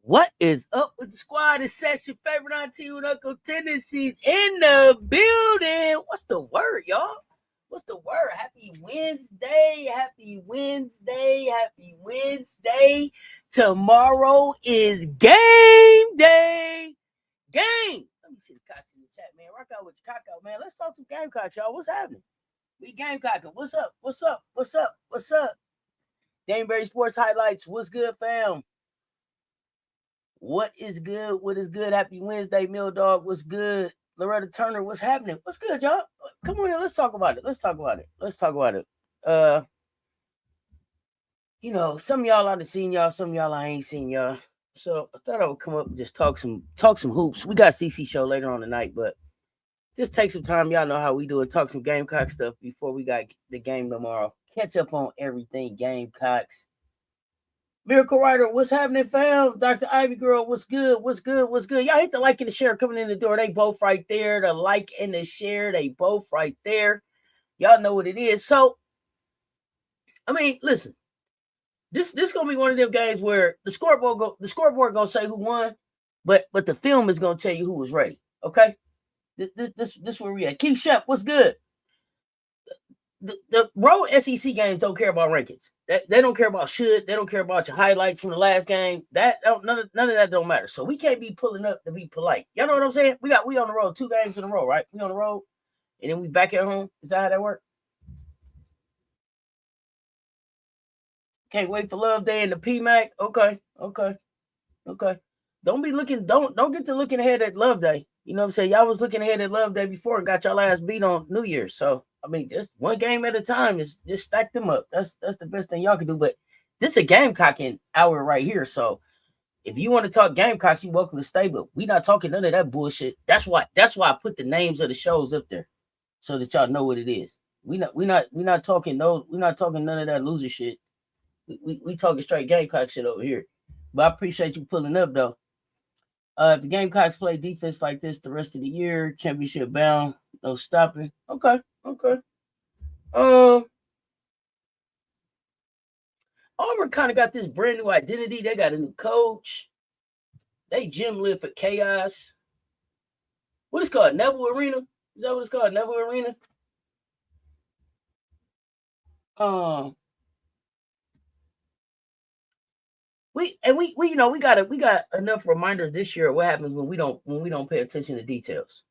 What is up with the squad? It's Cess, your favorite auntie with Uncle Tendencies in the building. What's the word, y'all? What's the word? Happy Wednesday. Happy Wednesday. Happy Wednesday. Tomorrow is game day. Game. Let me see the cocks in the chat, man. Rock out with your cock out, man. Let's talk some Gamecocks, y'all. What's happening? We Gamecocking. What's up? What's up? What's up? What's up? Dameberry Sports Highlights. What's good, fam? What is good? What is good? Happy Wednesday, Mill Dog. What's good? Loretta Turner, what's happening? What's good, y'all? Come on in. Let's talk about it. Let's talk about it. Let's talk about it. Some of y'all I've seen y'all, some of y'all I ain't seen y'all. So I thought I would come up and just talk some hoops. We got CC show later on tonight, but just take some time. Y'all know how we do it. Talk some Gamecock stuff before we got the game tomorrow. Catch up on everything Gamecocks. Miracle Rider, what's happening, fam? Dr. Ivy Girl, what's good? What's good? What's good? Y'all hit the like and the share coming in the door. They both right there. The like and the share, they both right there. Y'all know what it is. So, I mean, listen. This gonna be one of them games where the scoreboard gonna say who won, but the film is gonna tell you who was ready. Okay? This where we at. Keith Shep, what's good? The road SEC games don't care about rankings. They don't care about They don't care about your highlights from the last game. None of that don't matter. So we can't be pulling up to be polite. Y'all know what I'm saying? We on the road 2 games in a row, right? We on the road, and then we back at home. Is that how that works? Can't wait for Love Day and the PMAC. Okay. Don't get to looking ahead at Love Day. You know what I'm saying? Y'all was looking ahead at Love Day before and got y'all ass beat on New Year's. So I mean, just one game at a time is just stack them up. That's the best thing y'all can do. But this is a Gamecocking hour right here. So if you want to talk Gamecocks, you're welcome to stay. But we not talking none of that bullshit. That's why I put the names of the shows up there so that y'all know what it is. We not talking none of that loser shit. We talking straight Gamecock shit over here. But I appreciate you pulling up though. If the Gamecocks play defense like this the rest of the year, championship bound, no stopping. Okay. Auburn kind of got this brand new identity. They got a new coach. They gym live for chaos. What is it called? Neville Arena? Is that what it's called? Neville Arena? We got enough reminders this year of what happens when we don't pay attention to details.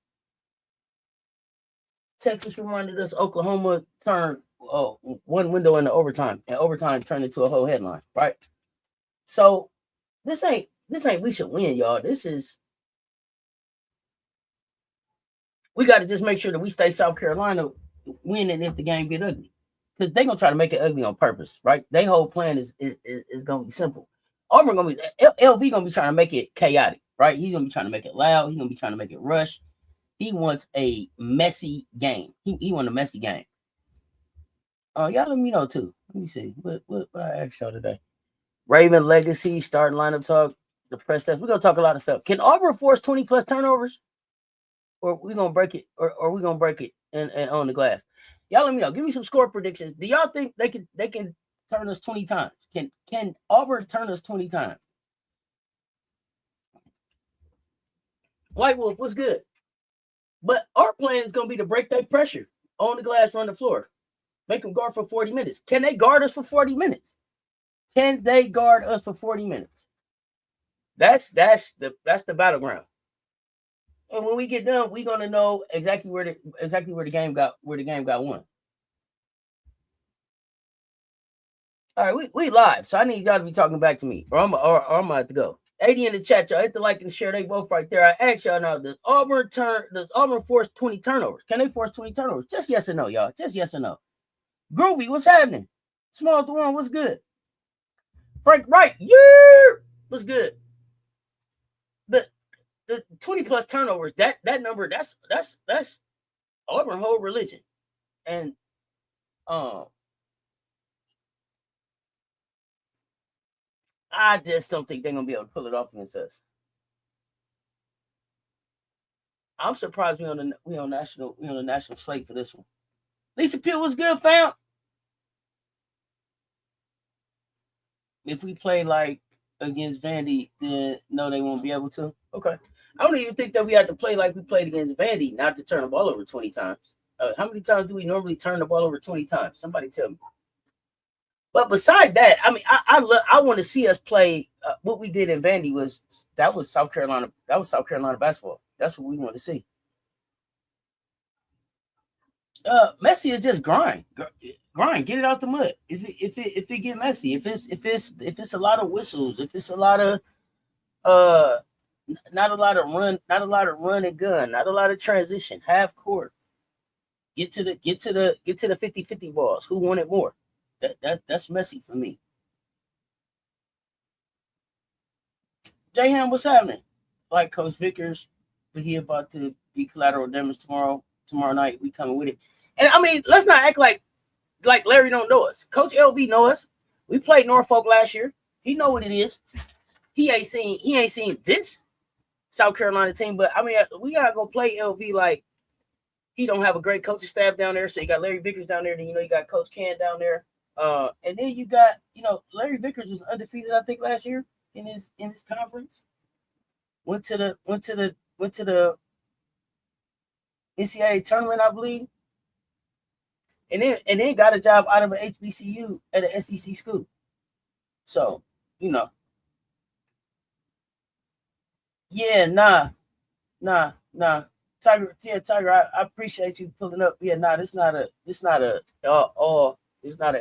Texas reminded us Oklahoma turned one window into overtime, and overtime turned into a whole headline, right? So this ain't we should win, y'all. We got to just make sure that we stay South Carolina winning if the game get ugly, because they're gonna try to make it ugly on purpose, right? Their whole plan is gonna be simple. Auburn gonna be LV gonna be trying to make it chaotic, right? He's gonna be trying to make it loud. He's gonna be trying to make it rush. He wants a messy game. He wants a messy game. Y'all let me know too. Let me see what I asked y'all today. Raven legacy, starting lineup talk, the press test. We're gonna talk a lot of stuff. Can Auburn force 20 plus turnovers, or we gonna break it, or we gonna break it and on the glass? Y'all let me know. Give me some score predictions. Do y'all think they can turn us 20 times? Can Auburn turn us 20 times? White Wolf, what's good? But our plan is going to be to break that pressure on the glass, run the floor, make them guard for 40 minutes. Can they guard us for 40 minutes? Can they guard us for 40 minutes? That's the battleground. And when we get done, we're going to know exactly where the game got won. All right, we live, so I need y'all to be talking back to me, or I'm gonna have to go. 80 in the chat, y'all hit the like and share. They both right there. I ask y'all now: Does Auburn force 20 turnovers? Can they force 20 turnovers? Just yes or no, y'all. Just yes or no. Groovy, what's happening? Small to one, what's good? Frank Wright, yeah, what's good? The 20 plus turnovers, that number, that's Auburn whole religion, and I just don't think they're gonna be able to pull it off against us. I'm surprised we on the national slate for this one. Lisa Peel, what's good, fam? If we play like against Vandy, then no, they won't be able to. Okay. I don't even think that we have to play like we played against Vandy, not to turn the ball over 20 times. How many times do we normally turn the ball over 20 times? Somebody tell me. But besides that, I mean, I want to see us play. What we did in Vandy was South Carolina. That was South Carolina basketball. That's what we want to see. Messy is just grind, get it out the mud. If it get messy, if it's a lot of whistles, if it's a lot of not a lot of run and gun, not a lot of transition, half court. Get to the 50-50 balls. Who wanted more? That's messy for me. J-Ham, what's happening? Like Coach Vickers, but he about to be collateral damage tomorrow night. We coming with it. And I mean, let's not act like Larry don't know us. Coach LV know us. We played Norfolk last year. He know what it is. He ain't seen this South Carolina team, but I mean, we gotta go play LV like he don't have a great coaching staff down there. So you got Larry Vickers down there, then you got Coach Ken down there. And then you got, Larry Vickers was undefeated, I think, last year in his conference. Went to the NCAA tournament, I believe. And then got a job out of an HBCU at an SEC school. So, yeah, nah. Tiger, I appreciate you pulling up. Yeah, nah, it's not a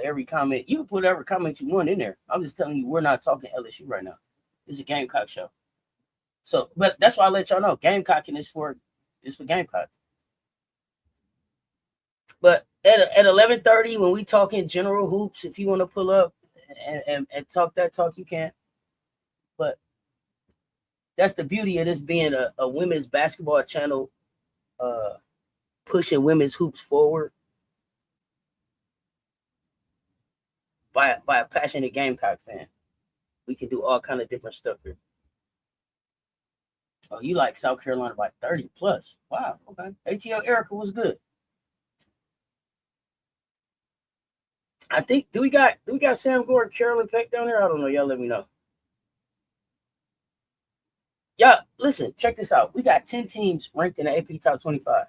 every comment. You can put every comment you want in there. I'm just telling you, we're not talking LSU right now. It's a Gamecock show. So, but that's why I let y'all know. Gamecocking is for Gamecock. But at 11:30, when we talk in general hoops, if you want to pull up and talk that talk, you can. But that's the beauty of this being a women's basketball channel, pushing women's hoops forward by a passionate Gamecock fan. We can do all kind of different stuff here. Oh, you like South Carolina by 30 plus? Wow. Okay. ATL Erica was good. I think do we got Sam Gore, Carolyn Peck down there? I don't know. Y'all let me know. Yeah, listen, check this out. We got 10 teams ranked in the AP Top 25.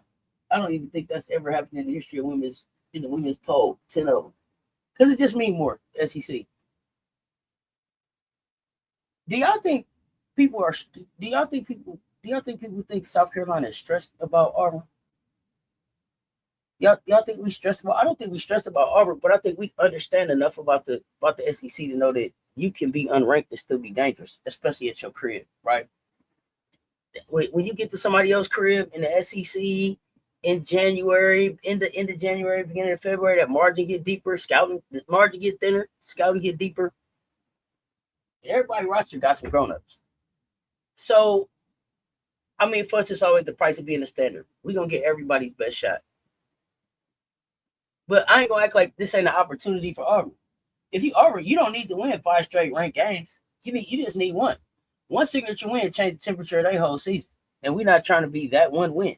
I don't even think that's ever happened in the history of the women's poll. 10 of them, because it just means more SEC. Do y'all think people think South Carolina is stressed about Auburn? Y'all think we stressed about? I don't think we stressed about Auburn, but I think we understand enough about the SEC to know that you can be unranked and still be dangerous, especially at your crib, right? When you get to somebody else's crib in the SEC in January, end of January, beginning of February, that margin get deeper, the margin get thinner, scouting get deeper. Everybody roster got some grown-ups. So, I mean, for us, it's always the price of being a standard. We're going to get everybody's best shot. But I ain't going to act like this ain't an opportunity for Auburn. If you Auburn, you don't need to win 5 straight ranked games. You just need one. One signature win change the temperature of their whole season. And we're not trying to be that one win.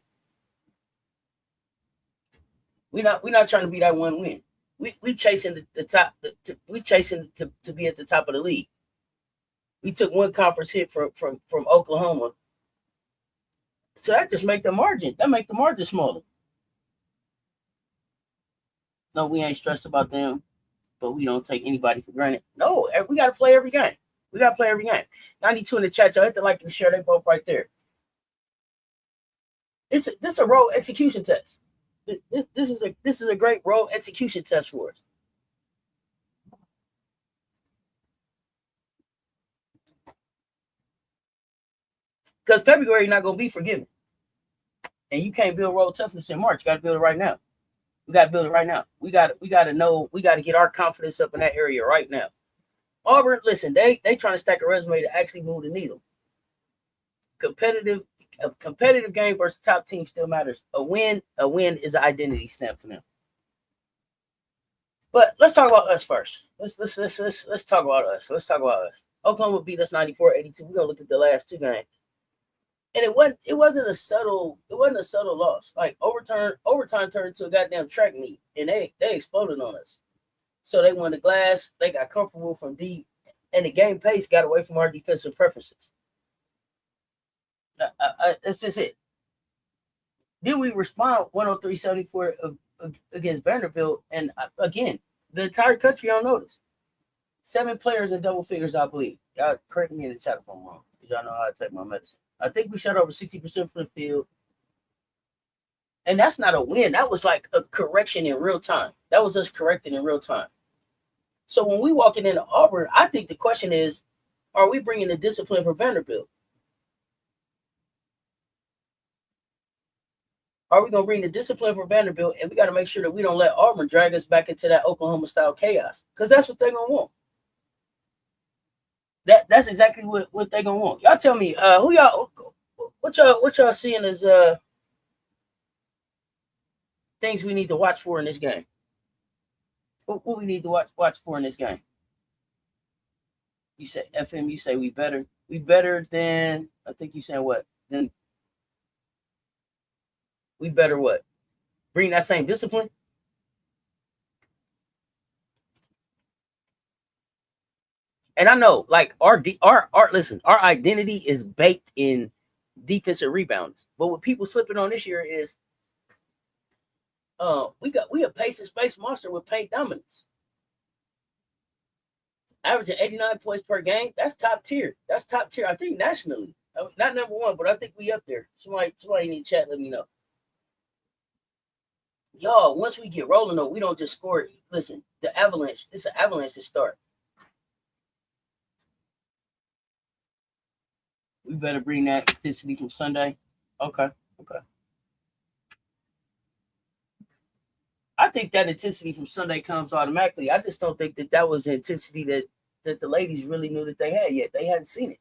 We're not trying to be that one win. We chasing the top. We chasing to be at the top of the league. We took one conference hit from Oklahoma. So that just make the margin. That make the margin smaller. No, we ain't stressed about them, but we don't take anybody for granted. No, we got to play every game. 92 in the chat. Y'all hit the like and share. They both right there. This is a role execution test. This is a great role execution test for us. Because February not going to be forgiving. And you can't build road toughness in March. You got to build it right now. We got to build it right now. We got to know. We got to get our confidence up in that area right now. Auburn, listen, they trying to stack a resume to actually move the needle. A competitive game versus top team still matters. A win is an identity stamp for them. But let's talk about us first. Let's talk about us. Oklahoma beat us 94-82. We're gonna look at the last 2 games. And it wasn't a subtle loss. Like overtime turned into a goddamn track meet, and they exploded on us. So they won the glass. They got comfortable from deep. and the game pace got away from our defensive preferences. That's just it. Then we respond 103-74 against Vanderbilt, and again, the entire country on notice. 7 players in double figures, I believe. Y'all correct me in the chat if I'm wrong. Y'all know how I take my medicine. I think we shot over 60% from the field. And that's not a win. That was like a correction in real time. That was us correcting in real time. So when we walking into Auburn, I think the question is, are we bringing the discipline for Vanderbilt? Are we going to bring the discipline for Vanderbilt? And we got to make sure that we don't let Auburn drag us back into that Oklahoma-style chaos. Because that's what they're going to want. That's exactly what they're going to want. Y'all tell me, what y'all seeing as things we need to watch for in this game? What we need to watch for in this game? You say FM, you say we better than, I think you saying what? Then we better what? Bring that same discipline? And I know, like, our identity is baked in defensive rebounds. But what people slipping on this year is we a pace and space monster with paint dominance. Averaging 89 points per game. That's top tier. I think nationally. Not number one, but I think we up there. Somebody in the chat, let me know. Y'all, once we get rolling, though, we don't just score. Listen, the avalanche. It's an avalanche to start. We better bring that intensity from Sunday. Okay. I think that intensity from Sunday comes automatically. I just don't think that was intensity that the ladies really knew that they had yet. They hadn't seen it.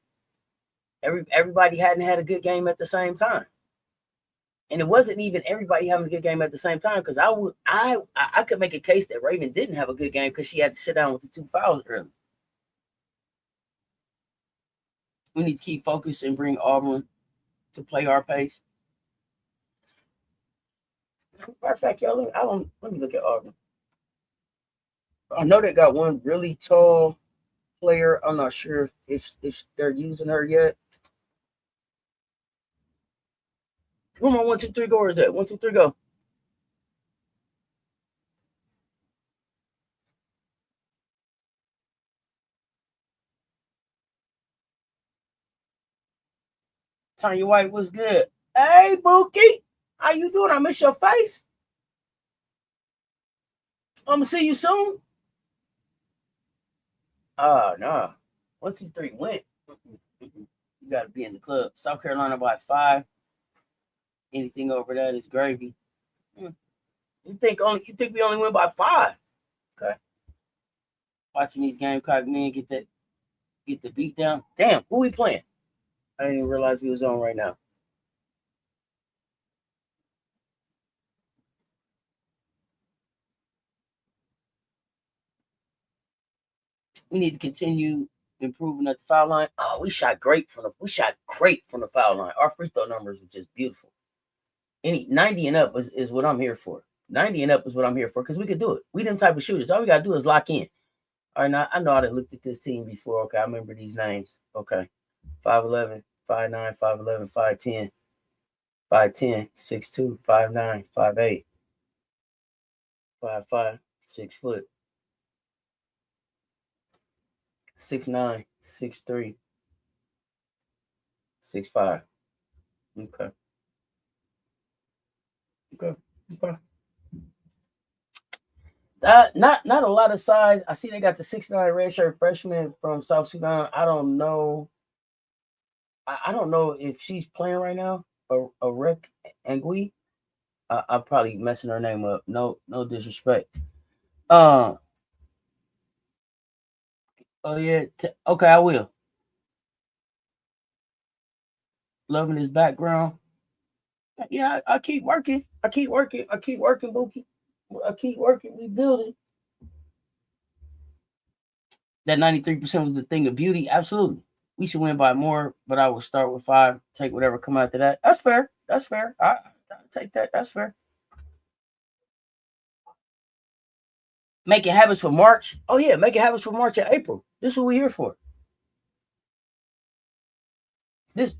Everybody hadn't had a good game at the same time. And it wasn't even everybody having a good game at the same time, because I could make a case that Raven didn't have a good game because she had to sit down with the 2 fouls early. We need to keep focused and bring Auburn to play our pace. Matter of fact, y'all, let me look at Auburn. I know they got one really tall player. I'm not sure if they're using her yet. Where my 1, 2, 3 goers at? 1, 2, 3, go. Tanya White was good. Hey, Bookie, how you doing? I miss your face. I'm gonna see you soon. No. 1, 2, 3 went. You gotta be in the club. South Carolina by 5. Anything over that is gravy. You think we only win by 5? Okay. Watching these Gamecock men get the beat down. Damn, who we playing? I didn't even realize we was on right now. We need to continue improving at the foul line. Oh, we shot great from the foul line. Our free throw numbers were just beautiful. 90 and up is what I'm here for. 90 and up is what I'm here for, because we could do it. We them type of shooters. All we gotta do is lock in. All right, now I know I done looked at this team before. Okay, I remember these names. Okay. 5'11, 5'9, 5'11, 5'10, 5'10, 6'2, 5'9, 5'8, 5'5, 6 foot, 6'9, 6'3, 6'5. Okay. Not a lot of size. I see they got the 6'9 redshirt freshman from South Sudan. I don't know. I don't know if she's playing right now. A Rick Angui. I'm probably messing her name up. No disrespect. Oh yeah. Okay, I will. Loving his background. Yeah, I keep working. I keep working, Bookie. I keep working. We building. That 93% was the thing of beauty. Absolutely. We should win by more, but I will start with 5. Take whatever come after that. That's fair. I'll take that. That's fair. Making habits for March. Oh yeah, making habits for March and April. This is what we're here for. This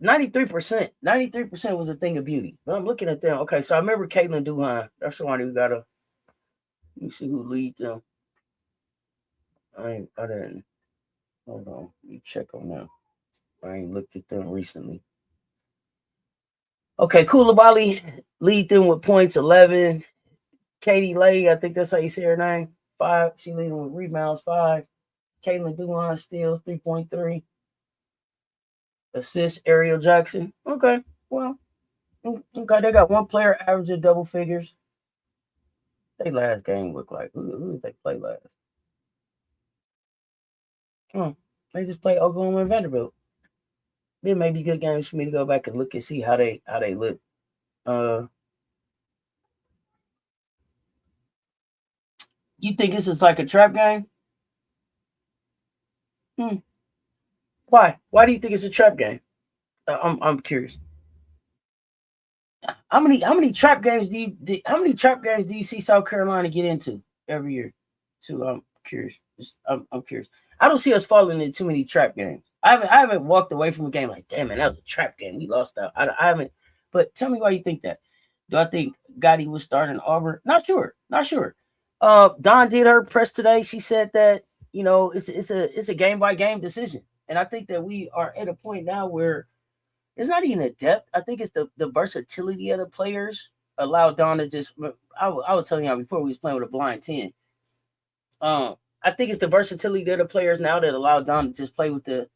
93%. 93% was a thing of beauty. But I'm looking at them. Okay, so I remember Caitlin Duhon. That's the one who got a. Let me see who leads them. I didn't. Hold on. Let me check on them. I ain't looked at them recently. Okay, Coulibaly lead them with points 11. Katie Lay, I think that's how you say her name. 5. She leading with rebounds 5. Caitlin Duhon steals 3.3. Assist Ariel Jackson. Okay, well, okay, they got one player averaging double figures. They last game looked like who did they play last? They just played Oklahoma and Vanderbilt. There may be good games for me to go back and look and see how they look. You think this is like a trap game? Why? Why do you think it's a trap game? I'm curious. How many trap games do you see South Carolina get into every year? Too, I'm curious. I'm curious. I don't see us falling into too many trap games. I haven't walked away from a game like, damn man, that was a trap game. We lost out. I haven't. But tell me why you think that. Do I think Gotti was starting Auburn? Not sure. Dawn did her press today. She said that it's a game by game decision, and I think that we are at a point now where it's not even a depth. I think it's the versatility of the players allow Dawn to just. I was telling y'all before we was playing with a blind 10. I think it's the versatility of the players now that allow Dawn to just play with the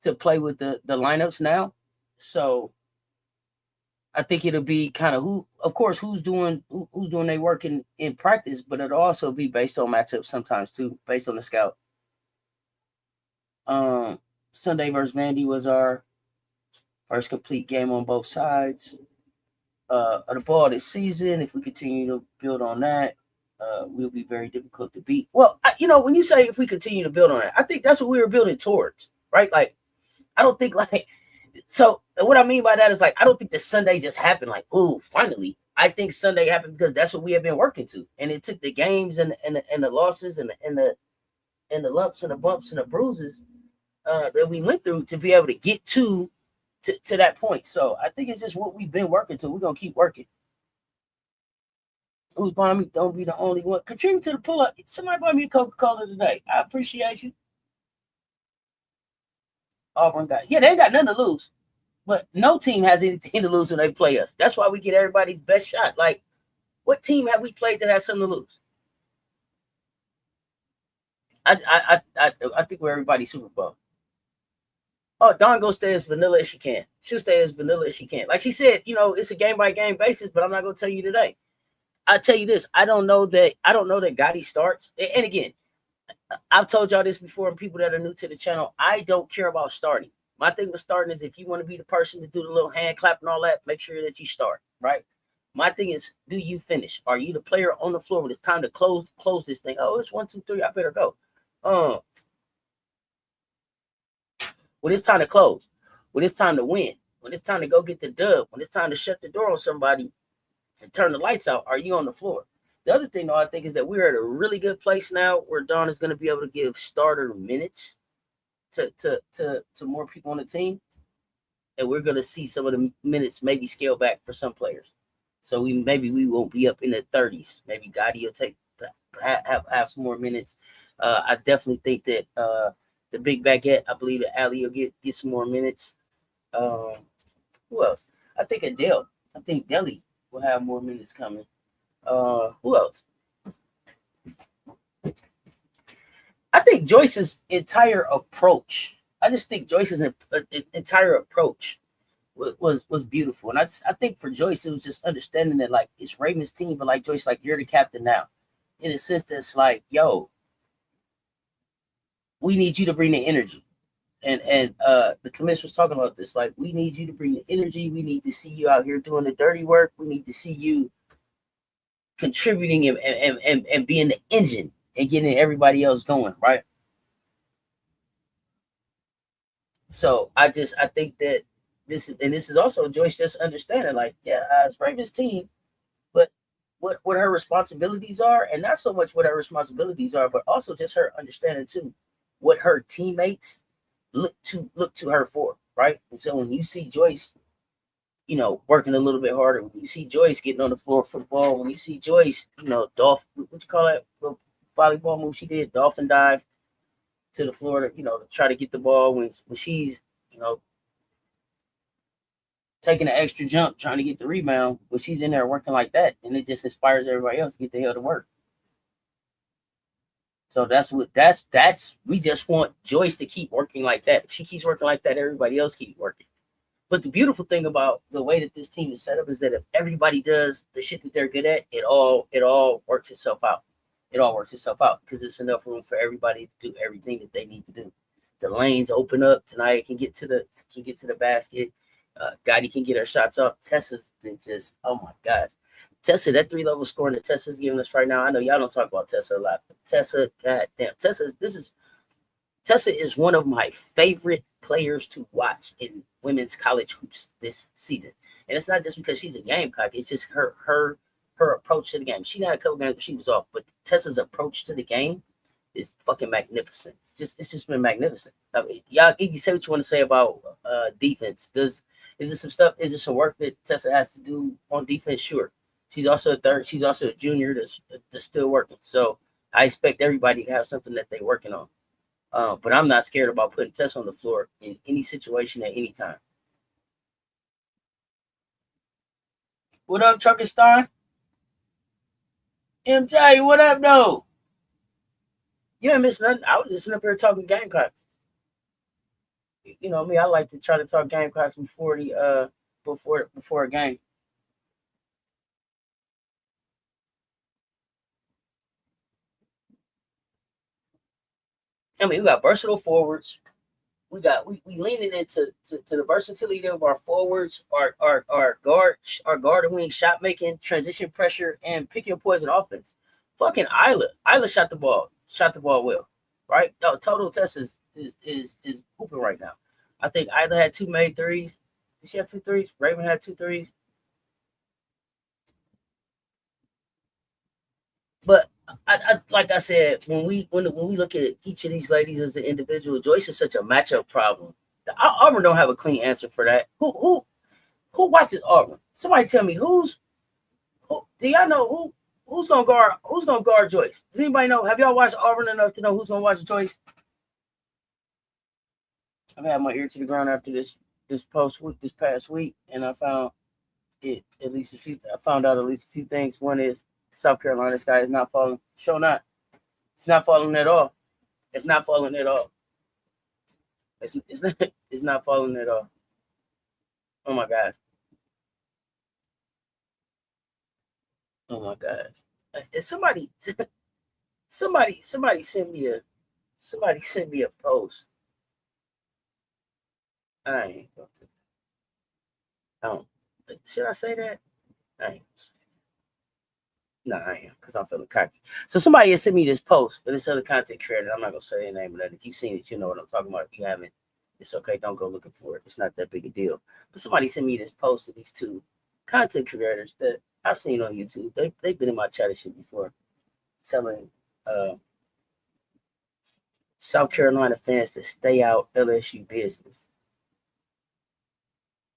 lineups now. So I think it'll be kind of who's doing their work in practice, but it'll also be based on matchups sometimes too, based on the scout. Sunday versus Vandy was our first complete game on both sides of the ball this season. If we continue to build on that, we'll be very difficult to beat. Well, when you say if we continue to build on it, I think that's what we were building towards, right? Like, I don't think so what I mean by that is I don't think the Sunday just happened like, ooh, finally. I think Sunday happened because that's what we have been working to. And it took the games and the losses and the lumps and the bumps and the bruises that we went through to be able to get to that point. So I think it's just what we've been working to. We're going to keep working. Who's buying me? Don't be the only one. Contribute to the pull-up. Somebody buy me a Coca-Cola today. I appreciate you. Auburn they ain't got nothing to lose. But no team has anything to lose when they play us. That's why we get everybody's best shot. Like, what team have we played that has something to lose? I think we're everybody's Super Bowl. Oh, Dawn go stay as vanilla as she can. She'll stay as vanilla as she can. Like she said, it's a game by game basis, but I'm not gonna tell you today. I'll tell you this. I don't know that Gotti starts. And again, I've told y'all this before, and people that are new to the channel, I don't care about starting. My thing with starting is if you want to be the person to do the little hand clap and all that, make sure that you start, right? My thing is, do you finish? Are you the player on the floor when it's time to close this thing? Oh, it's 1, 2, 3. I better go. When it's time to close, when it's time to win, when it's time to go get the dub, when it's time to shut the door on somebody and turn the lights out, are you on the floor? The other thing, though, I think is that we're at a really good place now where Dawn is going to be able to give starter minutes to more people on the team, and we're going to see some of the minutes maybe scale back for some players. So we won't be up in the 30s. Maybe Gotti will have some more minutes. I definitely think that the big baguette, I believe that Ali will get some more minutes. Who else? I think Adele. I think Deli will have more minutes coming. Who else? I think Joyce's entire approach. I just think Joyce's entire approach was beautiful, and I think for Joyce it was just understanding that like it's Raven's team, but like Joyce, like you're the captain now, in a sense that's like, yo, we need you to bring the energy, and the commissioner was talking about this. Like, we need you to bring the energy. We need to see you out here doing the dirty work. We need to see you contributing and being the engine and getting everybody else going, right? So I think that this is also Joyce just understanding, like, yeah, it's Ravens team, but what her responsibilities are, and not so much what her responsibilities are, but also just her understanding too what her teammates look to her for, right? And so when you see Joyce, working a little bit harder, when you see Joyce getting on the floor for the ball, when you see Joyce, what you call that volleyball move she did, dolphin dive to the floor, to try to get the ball when she's, taking an extra jump, trying to get the rebound, but she's in there working like that, and it just inspires everybody else to get the hell to work. So we just want Joyce to keep working like that. If she keeps working like that, everybody else keeps working. But the beautiful thing about the way that this team is set up is that if everybody does the shit that they're good at, it all works itself out. It all works itself out because it's enough room for everybody to do everything that they need to do. The lanes open up. Tonight can get to the basket. Gotti can get her shots off. Tessa's been just, oh my gosh. Tessa, that 3-level scoring that Tessa's giving us right now. I know y'all don't talk about Tessa a lot, but Tessa, goddamn, Tessa is one of my favorite players to watch in women's college hoops this season. And it's not just because she's a Gamecock. It's just her approach to the game. She had a couple games where she was off, but Tessa's approach to the game is fucking magnificent. It's just been magnificent. I mean, y'all, you can say what you want to say about defense. Is there some stuff? Is there some work that Tessa has to do on defense? Sure. She's also a third. She's also a junior that's still working. So I expect everybody to have something that they're working on. But I'm not scared about putting Tessa on the floor in any situation at any time. What up, Truckerstein? MJ, what up, though? You ain't missing nothing. I was just up here talking Gamecocks. You know me, I like to try to talk Gamecocks before a game. I mean, we got versatile forwards. We leaning into the versatility of our forwards, our guard and wing shot making, transition pressure, and pick your poison offense. Fucking Isla shot the ball well, right? No, total test is hooping right now. I think Isla had 2 made threes. Did she have 2 threes? Raven had 2 threes. But I like I said, when we look at each of these ladies as an individual, Joyce is such a matchup problem. Auburn don't have a clean answer for that. Who watches Auburn? Somebody tell me who do y'all know who's gonna guard Joyce? Does anybody know? Have y'all watched Auburn enough to know who's gonna watch Joyce? I've had my ear to the ground after this past week, and I found I found out at least a few things. One is South Carolina, this guy is not falling. Sure not. It's not falling at all. It's not falling at all. It's not falling at all. Oh my gosh. Oh my gosh. Somebody send me a post. I ain't gonna do that. Should I say that? I ain't gonna say that. No, I am, because I'm feeling cocky. So somebody has sent me this post with this other content creator. I'm not gonna say their name, but if you've seen it, you know what I'm talking about. If you haven't, it's okay. Don't go looking for it. It's not that big a deal. But somebody sent me this post of these 2 content creators that I've seen on YouTube. They've been in my chat and shit before, telling South Carolina fans to stay out LSU business.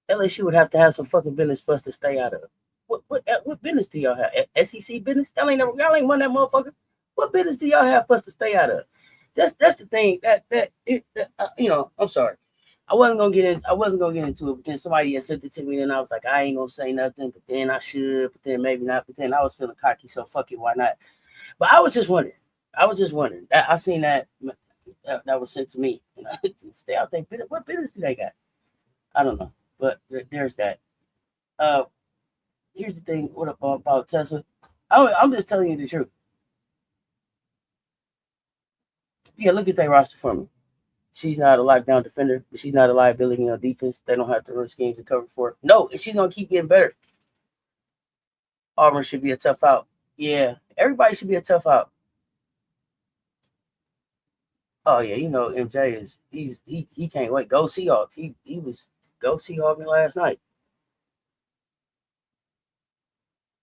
LSU would have to have some fucking business for us to stay out of. What business do y'all have? SEC business? Y'all ain't won that motherfucker. What business do y'all have for us to stay out of? That's the thing I'm sorry. I wasn't gonna get into it, but then somebody had sent it to me, and I was like, I ain't gonna say nothing, but then I should, but then maybe not, but then I was feeling cocky, so fuck it, why not? But I was just wondering. I seen that was sent to me. Stay out there. What business do they got? I don't know, but there's that. Here's the thing. What about Tessa? I'm just telling you the truth. Yeah, look at that roster for me. She's not a lockdown defender, but she's not a liability on defense. They don't have to run schemes to cover for her. No, she's gonna keep getting better. Auburn should be a tough out. Yeah, everybody should be a tough out. Oh yeah, MJ he can't wait. Go Seahawks. He was go Seahawks last night.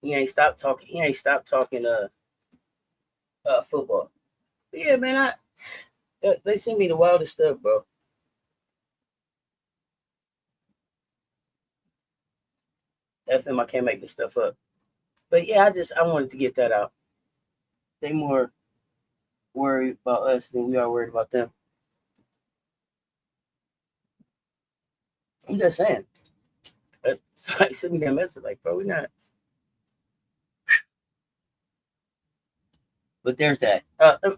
He ain't stopped talking. Football. But yeah, man. They send me the wildest stuff, bro. FM, I can't make this stuff up. But yeah, I wanted to get that out. They more worried about us than we are worried about them. I'm just saying. Somebody sent me that message like, bro, we're not. But there's that.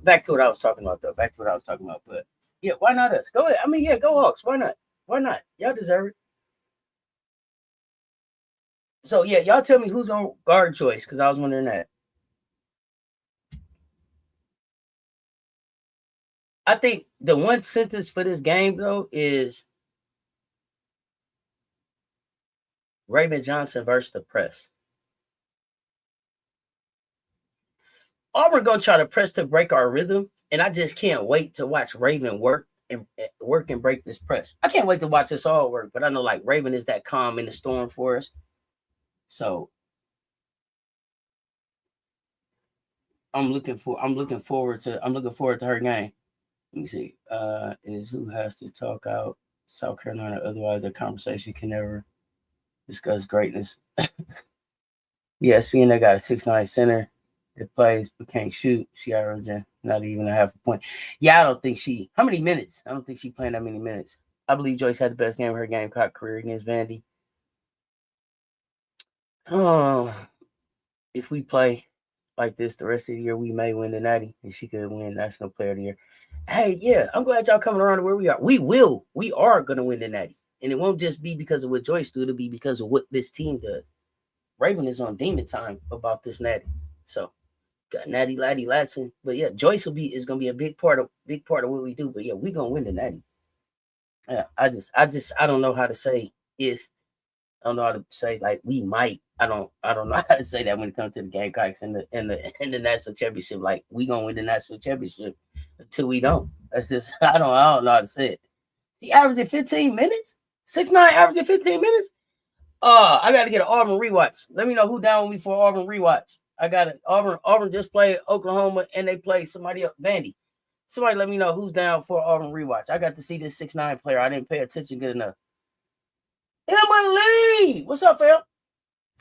Back to what I was talking about, though. But yeah, why not us? Go ahead. I mean, yeah, go Hawks. Why not? Why not? Y'all deserve it. So yeah, y'all tell me who's on guard choice, because I was wondering that. I think the one sentence for this game though is Raven Johnson versus the press. Auburn gonna try to press to break our rhythm, and I just can't wait to watch Raven work and break this press. I can't wait to watch this all work, but I know like Raven is that calm in the storm for us. So I'm looking forward to her game. Let me see. Is who has to talk out South Carolina, otherwise the conversation can never discuss greatness. ESPN, they got a 6'9" center that plays but can't shoot. She averaging not even a half a point. Yeah, I don't think she. How many minutes? I don't think she playing that many minutes. I believe Joyce had the best game of her Gamecock career against Vandy. If we play like this the rest of the year, we may win the Natty, and she could win National Player of the Year. Hey, yeah, I'm glad y'all coming around to where we are. We are going to win the Natty, and it won't just be because of what Joyce do. It'll be because of what this team does. Raven is on demon time about this Natty, so got Natty, Laddie, Latson. But yeah, Joyce is going to be a big part of what we do. But yeah, we going to win the Natty. Yeah, I don't know how to say if. I don't know how to say like we might. I don't know how to say that when it comes to the Gamecocks and the national championship. Like we gonna win the national championship until we don't. That's just I don't know how to say it. He averaging 15 minutes, 6'9", averaging 15 minutes. I got to get an Auburn rewatch. Let me know who down with me for Auburn rewatch. I got it. Auburn just played Oklahoma and they played somebody up Vandy. Somebody let me know who's down for Auburn rewatch. I got to see this 6'9" player. I didn't pay attention good enough. Emily, what's up, fam?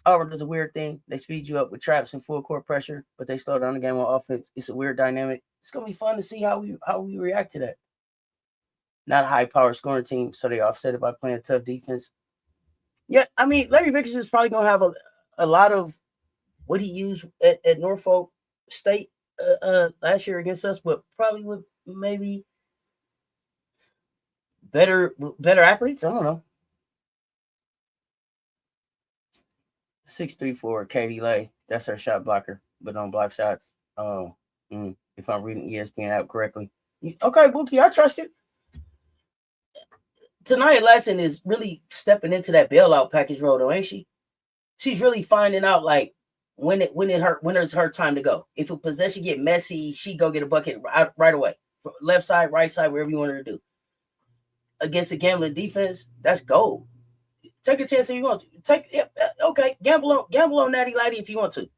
Auburn does a weird thing. They speed you up with traps and full court pressure, but they slow down the game on offense. It's a weird dynamic. It's gonna be fun to see how we react to that. Not a high power scoring team, so they offset it by playing tough defense. Yeah, I mean, Larry Vickers is probably gonna have a lot of what he used at Norfolk State last year against us, but probably with maybe better athletes. I don't know. 6'3" Katie Lay. That's her shot blocker, but don't block shots. If I'm reading ESPN app correctly. Okay, Bookie, I trust you. Tonight, Latson is really stepping into that bailout package role, though, ain't she? She's really finding out like when it's her time to go. If a possession get messy, she go get a bucket right away. Left side, right side, wherever you want her to do. Against a gambling defense, that's gold. Take a chance if you want to. Gamble on Natty Lighty if you want to.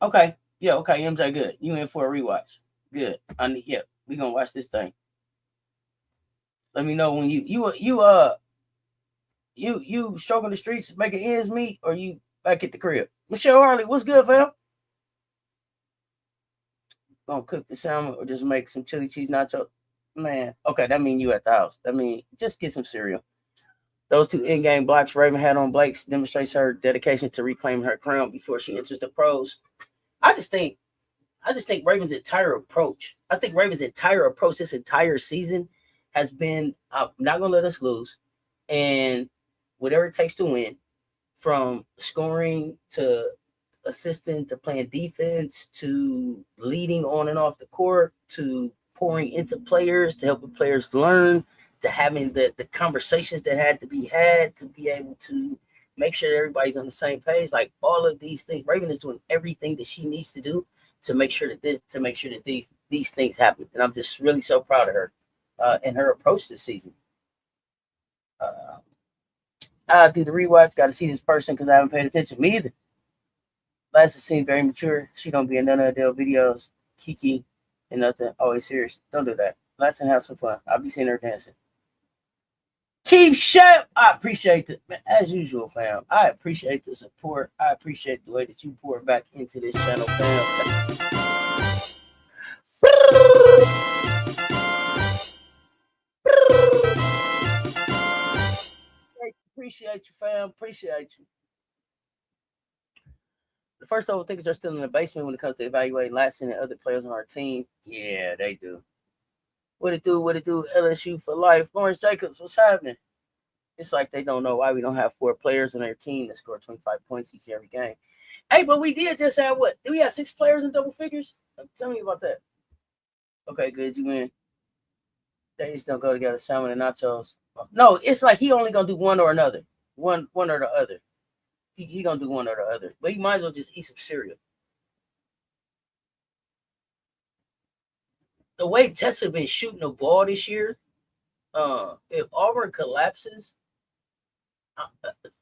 Okay. Yeah, okay, MJ, good. You in for a rewatch. Good. We gonna watch this thing. Let me know when you stroking the streets making ends meet, or you back at the crib. Michelle Harley, what's good, fam? Gonna cook the salmon or just make some chili cheese nacho? Man, okay, that mean you at the house. That mean just get some cereal. Those two in-game blocks Raven had on Blake's demonstrates her dedication to reclaiming her crown before she enters the pros. I just think Raven's entire approach. I think Raven's entire approach this entire season has been, I'm not going to let us lose. And whatever it takes to win, from scoring to assisting to playing defense to leading on and off the court to pouring into players to help the players learn to having the conversations that had to be had to be able to make sure that everybody's on the same page. Like all of these things, Raven is doing everything that she needs to do to make sure that these things happen. And I'm just really so proud of her and her approach this season. I do the rewatch. Got to see this person because I haven't paid attention. Me either. Latson seems very mature. She don't be in none of their videos. Kiki and nothing. Always serious. Don't do that. Latson have some fun. I'll be seeing her dancing. Keith Shep, I appreciate it. As usual, fam. I appreciate the support. I appreciate the way that you pour back into this channel, fam. Appreciate you, fam. Appreciate you. The first level thinkers are still in the basement when it comes to evaluating Latson and other players on our team. Yeah, they do. What it do? What it do? LSU for life. Lawrence Jacobs, what's happening? It's like they don't know why we don't have 4 players on their team that score 25 points each and every game. Hey, but we did just have what? Did we have 6 players in double figures? Tell me about that. Okay, good. You win. They just don't go together. Salmon and nachos. No, it's like he only gonna do one or another. One or the other. He gonna do one or the other. But he might as well just eat some cereal. The way Tessa been shooting the ball this year, if Auburn collapses,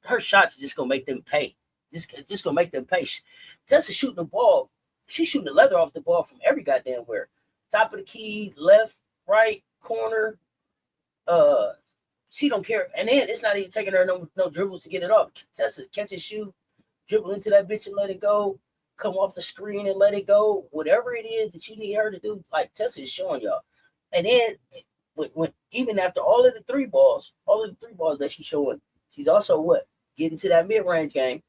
her shots are just gonna make them pay. Just gonna make them pay. Tessa shooting the ball. She's shooting the leather off the ball from every goddamn where. Top of the key, left, right, corner. She don't care. And then it's not even taking her no dribbles to get it off. Tessa catch and shoot, dribble into that bitch and let it go. Come off the screen and let it go. Whatever it is that you need her to do, like Tessa is showing y'all. And then when even after all of the three balls that she's showing, she's also what? Getting to that mid-range game.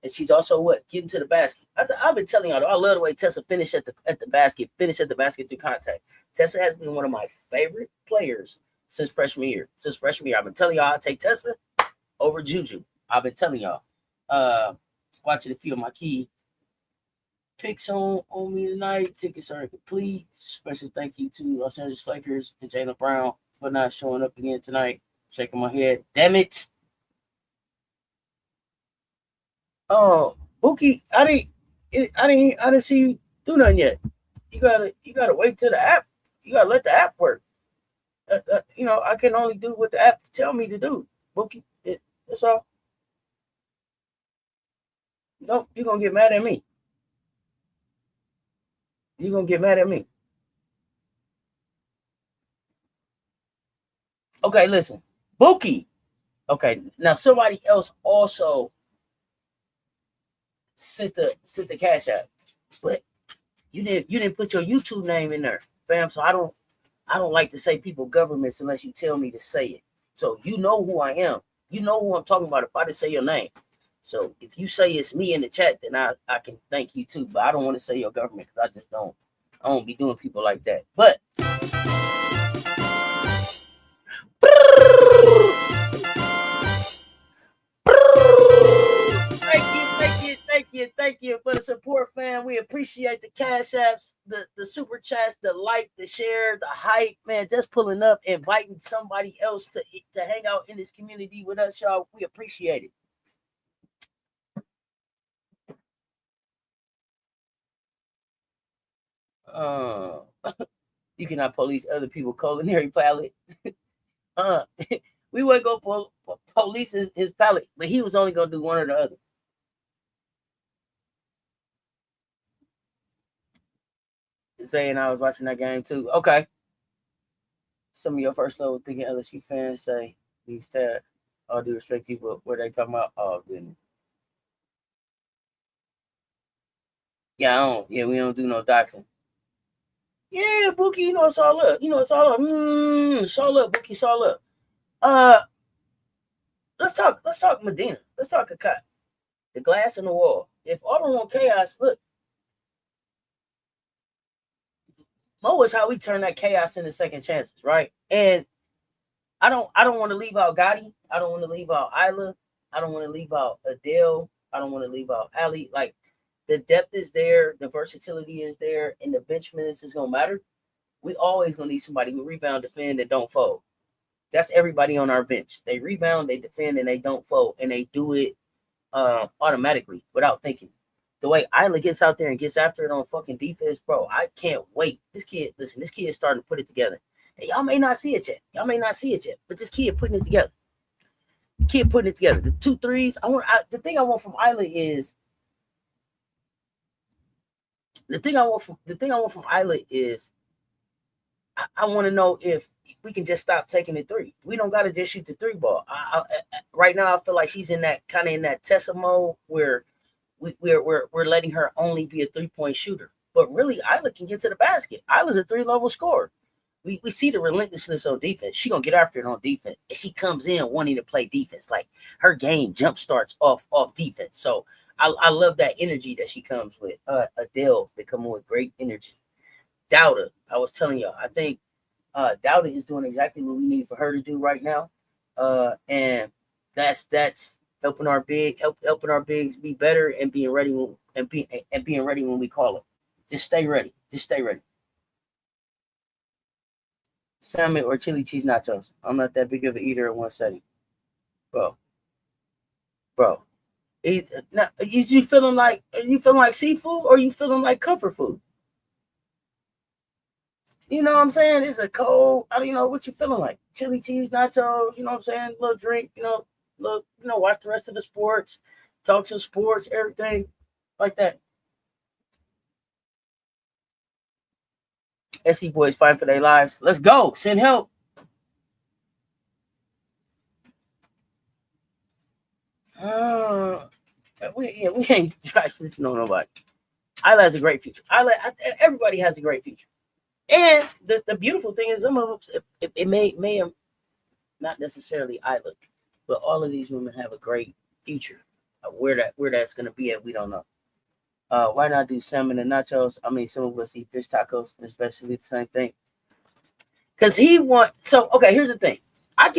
And she's also what? Getting to the basket. I've been telling y'all, I love the way Tessa finished at the basket through contact. Tessa has been one of my favorite players since freshman year. I've been telling y'all I take Tessa over Juju. I've been telling y'all. Watching a few of my key picks on me tonight. Tickets are complete. Special thank you to Los Angeles Lakers and Jaylen Brown for not showing up again tonight. Shaking my head. Damn it. Oh, Bookie, I didn't see you do nothing yet. You gotta wait till the app. You gotta let the app work. I can only do what the app tell me to do. Bookie, that's all. You're gonna get mad at me. You're gonna get mad at me. Okay, listen, Bookie. Okay, now somebody else also sent the cash app, but you didn't put your YouTube name in there, fam. So I don't like to say people governments unless you tell me to say it. So you know who I am. You know who I'm talking about if I didn't say your name. So if you say it's me in the chat, then I can thank you too. But I don't want to say your government because I don't be doing people like that. But thank you for the support, fam. We appreciate the cash apps, the super chats, the like, the share, the hype, man. Just pulling up, inviting somebody else to hang out in this community with us, y'all. We appreciate it. You cannot police other people's culinary palate. We would go police his palate, but he was only gonna do one or the other. Saying I was watching that game too. Okay. Some of your first level thinking LSU fans say these stats, all due respect to you, but what they talking about? Oh goodness. Yeah, we don't do no doxing. Yeah, Bookie, it's all up. It's all up. It's all up, Bookie, it's all up. Let's talk Madina. Let's talk Okot. The glass in the wall. If Auburn want chaos, look. Mo is how we turn that chaos into second chances, right? And I don't want to leave out Gotti. I don't want to leave out Isla. I don't want to leave out Adele. I don't want to leave out Ali. Like, the depth is there, the versatility is there, and the bench minutes is gonna matter. We always gonna need somebody who rebound, defend, and don't fold. That's everybody on our bench. They rebound, they defend, and they don't fold, and they do it automatically without thinking. The way Isla gets out there and gets after it on fucking defense, bro, I can't wait. This kid is starting to put it together. And y'all may not see it yet, but this kid putting it together. Kid putting it together. The 2 threes. The thing I want from Isla is the thing I want from Isla is I want to know if we can just stop taking the three. We don't got to just shoot the three ball. Right now, I feel like she's in that kind of in that Tessa mode where we're letting her only be a 3-point shooter. But really, Isla can get to the basket. Isla's a 3-level scorer. We see the relentlessness on defense. She gonna get after it on defense, and she comes in wanting to play defense. Like her game jump starts off defense. So I love that energy that she comes with. Adele, they come with great energy. Dowda, I was telling y'all, I think Dowda is doing exactly what we need for her to do right now, and that's helping our bigs be better and being ready when we call it. Just stay ready. Salmon or chili cheese nachos. I'm not that big of an eater in one setting, bro. Now, you feeling like seafood or you feeling like comfort food? You know what I'm saying? It's a cold. I don't know what you feeling like. Chili cheese nachos. You know what I'm saying? Little drink. Watch the rest of the sports. Talk some sports. Everything like that. SC boys fighting for their lives. Let's go. Send help. We ain't trying to listen to nobody. Isla has a great future. Everybody has a great future. And the beautiful thing is some of them, it may not necessarily Isla, but all of these women have a great future. Where that's going to be at, we don't know. Why not do salmon and nachos? I mean, some of us eat fish tacos, and especially the same thing. Because here's the thing. I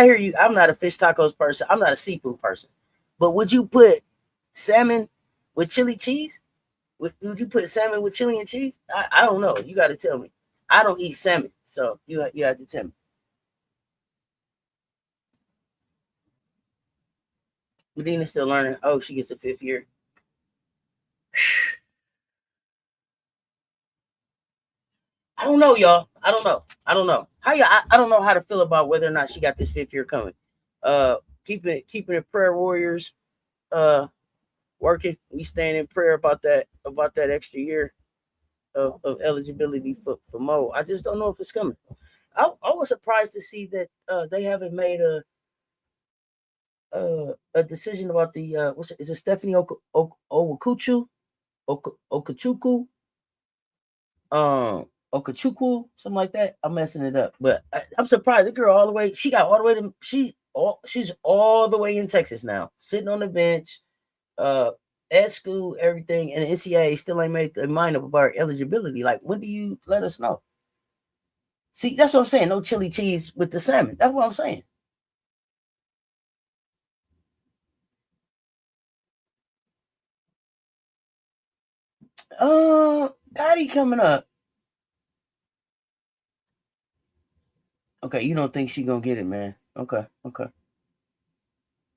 hear you. I'm not a fish tacos person. I'm not a seafood person. But would you put salmon with chili cheese? Would you put salmon with chili and cheese? I don't know. You got to tell me. I don't eat salmon, so you have to tell me. Madina's still learning. Oh, she gets a 5th year. I don't know, y'all. I don't know. I don't know how to feel about whether or not she got this 5th year coming. Keeping it prayer warriors. Working. We stand in prayer about that extra year of eligibility for Mo. I just don't know if it's coming. I was surprised to see that they haven't made a decision about the is it Stephanie Okachuku? Okachukwu, something like that. I'm messing it up, but I'm surprised. The girl all the way. She got all the way to. She's all the way in Texas now, sitting on the bench, at school, everything, and the NCAA still ain't made their mind up about her eligibility. Like, when do you let us know? See, that's what I'm saying. No chili cheese with the salmon. That's what I'm saying. Gotti coming up. Okay, you don't think she gonna get it, man? Okay.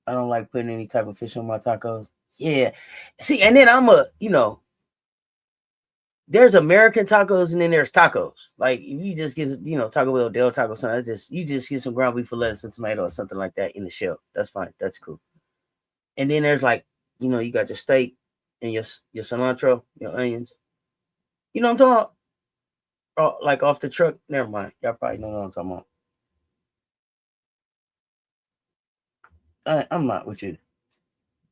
I don't like putting any type of fish on my tacos. Yeah. See, and then there's American tacos and then there's tacos. Like, if you just get Taco Bell, Del Taco, something, you just get some ground beef with lettuce and tomato or something like that in the shell. That's fine. That's cool. And then there's you got your steak and your cilantro, your onions. You know what I'm talking about? Oh, like off the truck. Never mind. Y'all probably know what I'm talking about. I'm not with you.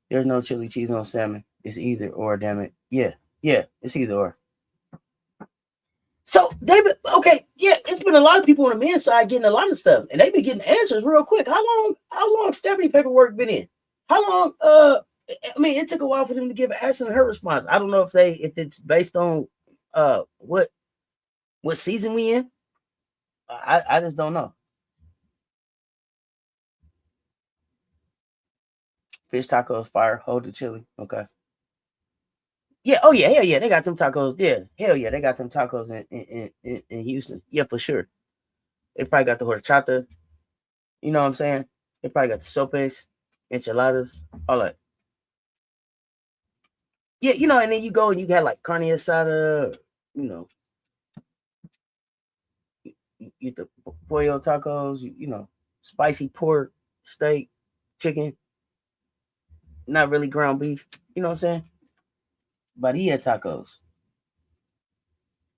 There's no chili cheese on salmon. It's either or, damn it. Yeah, it's either or. So David, okay, yeah, it's been a lot of people on the men's side getting a lot of stuff, and they've been getting answers real quick. How long Stephanie paperwork been in? How long? I mean, it took a while for them to give Ashley her response. I don't know if it's based on what season we in. I just don't know. Fish tacos, fire, hold the chili. Okay. Yeah. Oh yeah. Hell yeah. They got them tacos. Yeah. Hell yeah. They got them tacos in Houston. Yeah, for sure. They probably got the horchata. You know what I'm saying? They probably got the sopes, enchiladas, all that. Yeah, and then you go and you got like carne asada, you the pollo tacos, spicy pork, steak, chicken, not really ground beef. You know what I'm saying? Bahia tacos.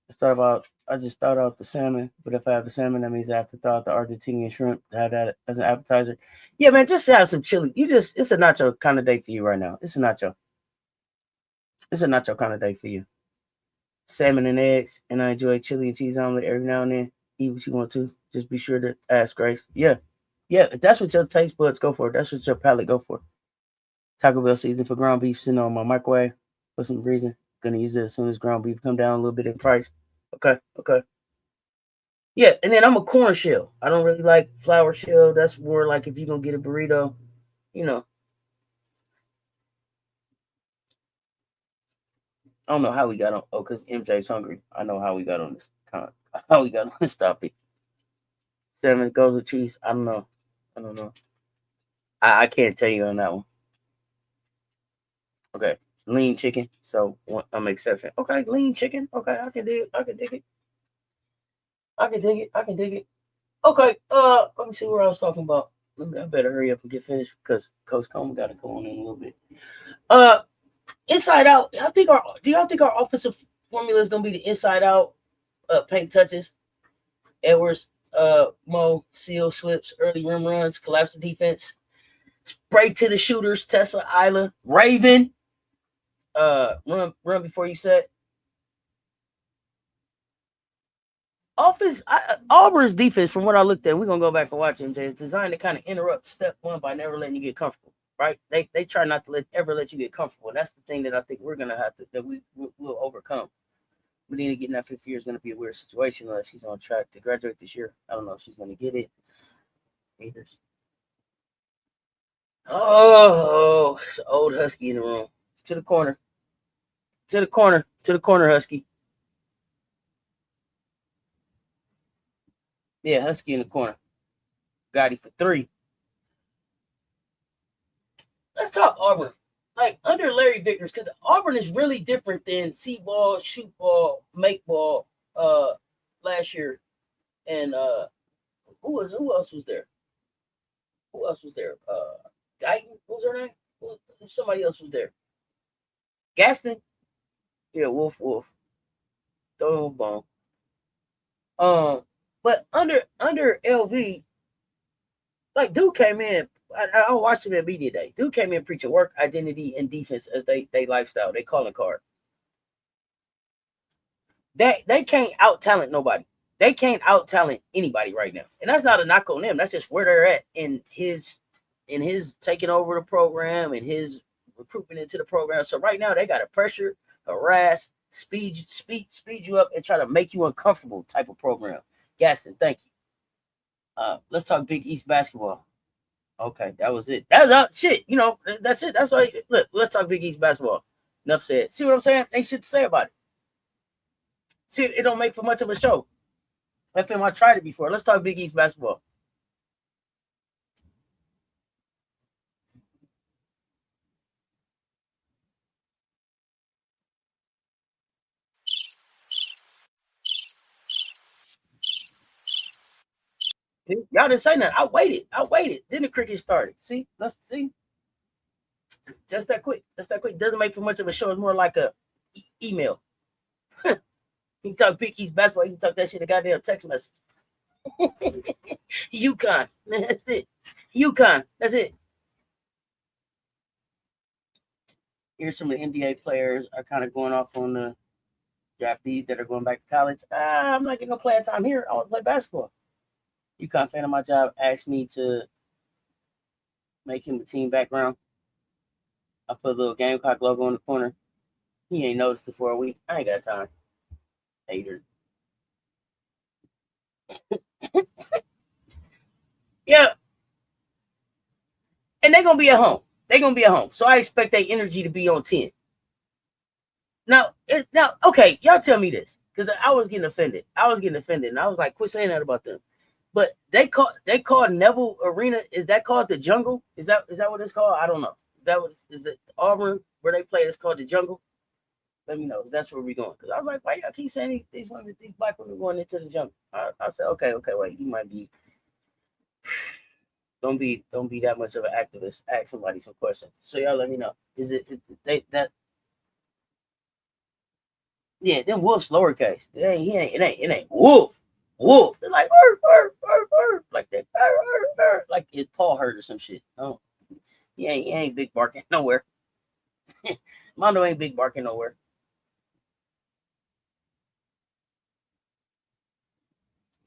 I just thought out the salmon, but if I have the salmon, that means I have to thaw out the Argentinian shrimp to have that as an appetizer. Yeah, man, just have some chili. It's a nacho kind of day for you right now. It's a nacho. It's a nacho kind of day for you. Salmon and eggs, and I enjoy chili and cheese omelet every now and then. Eat what you want to. Just be sure to ask Grace. Yeah. If that's what your taste buds go for, that's what your palate go for. Taco Bell season for ground beef sitting on my microwave for some reason. Gonna use it as soon as ground beef come down a little bit in price. Okay. Yeah, and then I'm a corn shell. I don't really like flour shell. That's more like if you're gonna get a burrito, you know. I don't know how we got on. Oh, because MJ's hungry. I know how we got on this. How we got on this topic. Salmon goes with cheese. I don't know. I can't tell you on that one. Okay, lean chicken. So I'm exception. Okay, lean chicken. Okay, I can dig it. I can dig it. Okay. Let me see where I was talking about. I better hurry up and get finished because Coach Coleman got to go on in a little bit. Inside out. Do y'all think our offensive formula is gonna be the inside out? Paint touches. Edwards, Mo, seal slips, early rim runs, collapse the defense, spray to the shooters, Tesla, Isla, Raven, run before you set. Auburn's defense, from what I looked at, we're gonna go back and watch MJ, is designed to kind of interrupt step one by never letting you get comfortable, right? They try not to ever let you get comfortable, and that's the thing that I think we're gonna have to we'll overcome. Madina getting that 5th year is going to be a weird situation unless she's on track to graduate this year. I don't know if she's going to get it. Haters. Oh, it's an old Husky in the room. To the corner, Husky. Yeah, Husky in the corner. Gotti for 3. Let's talk Auburn. Like, under Larry Vickers, because Auburn is really different than see ball, shoot ball, make ball last year. And who else was there? Guyton, what was her name? Somebody else was there. Gaston? Yeah, Wolf. Throw him a bone. But under LV, like, dude came in. I watched him at media day. Dude came in preaching work, identity, and defense as they lifestyle. They calling card. They can't out talent nobody. They can't out talent anybody right now, and that's not a knock on them. That's just where they're at in his taking over the program and his recruitment into the program. So right now they got to pressure, harass, speed you up, and try to make you uncomfortable type of program. Gaston, thank you. Let's talk Big East basketball. Okay, that was it. That's shit. You know, that's it. That's why. Look, let's talk Big East basketball. Enough said. See what I'm saying? Ain't shit to say about it. See, it don't make for much of a show. FM, I tried it before. Let's talk Big East basketball. Y'all didn't say nothing. I waited. Then the cricket started. See? Let's see. Just that quick. Doesn't make for much of a show. It's more like a email. You can talk Big East basketball. You can talk that shit a goddamn text message. UConn. That's it. UConn. That's it. Here's some of the NBA players are kind of going off on the draftees that are going back to college. I'm not getting no playing time here. I want to play basketball. UConn fan of my job asked me to make him the team background. I put a little Gamecock logo in the corner. He ain't noticed it for a week. I ain't got time. Hater. Yeah. And they're going to be at home. So I expect their energy to be on 10. Now, okay, y'all tell me this. Because I was getting offended. And I was like, quit saying that about them. But they call Neville Arena. Is that called the Jungle? Is that what it's called? I don't know. Is it Auburn where they play? It's called the Jungle. Let me know. That's where we're going. Because I was like, why y'all keep saying these black women going into the jungle? I said, okay, wait, you might be Don't be that much of an activist. Ask somebody some questions. So y'all let me know. Is it that? Yeah, them wolves lowercase. It ain't wolf. They're like like that. Like his paw hurt or some shit. Oh, he ain't big barking nowhere. Mondo ain't big barking nowhere.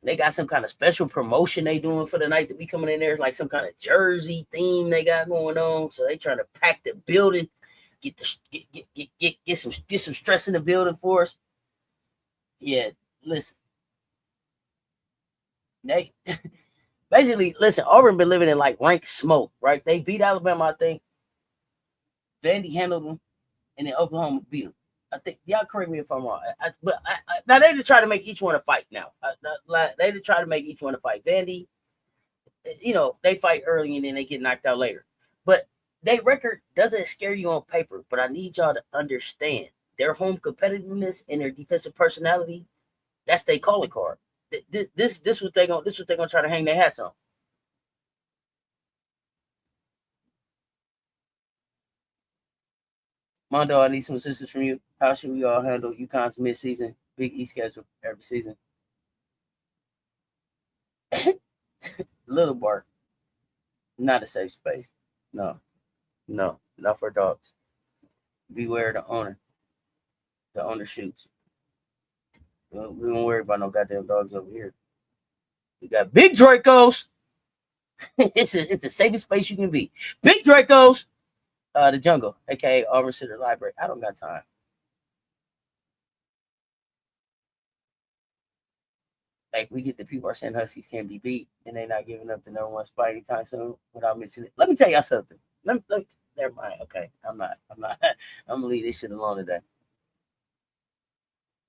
They got some kind of special promotion they doing for the night to be coming in there. It's like some kind of jersey theme they got going on. So they trying to pack the building, get some stress in the building for us. Yeah, listen. They basically listen. Auburn been living in like rank smoke, right? They beat Alabama, I think. Vandy handled them, and then Oklahoma beat them. I think y'all correct me if I'm wrong. Now they just try to make each one a fight. Now they just try to make each one a fight. Vandy, they fight early and then they get knocked out later. But their record doesn't scare you on paper. But I need y'all to understand their home competitiveness and their defensive personality. That's their calling card. This what they gonna try to hang their hats on. Mondo, I need some assistance from you. How should we all handle UConn's mid-season Big East schedule every season? Little Bark, not a safe space. No, not for dogs. Beware the owner. The owner shoots. We don't worry about no goddamn dogs over here. We got big Dracos. It's the safest space you can be. Big Dracos. The jungle, aka Auburn City Library. I don't got time. Like we get the people are saying Huskies can be beat, and they're not giving up the number one spot anytime soon without mentioning it. Let me tell y'all something. Never mind. Okay, I'm not. I'm gonna leave this shit alone today.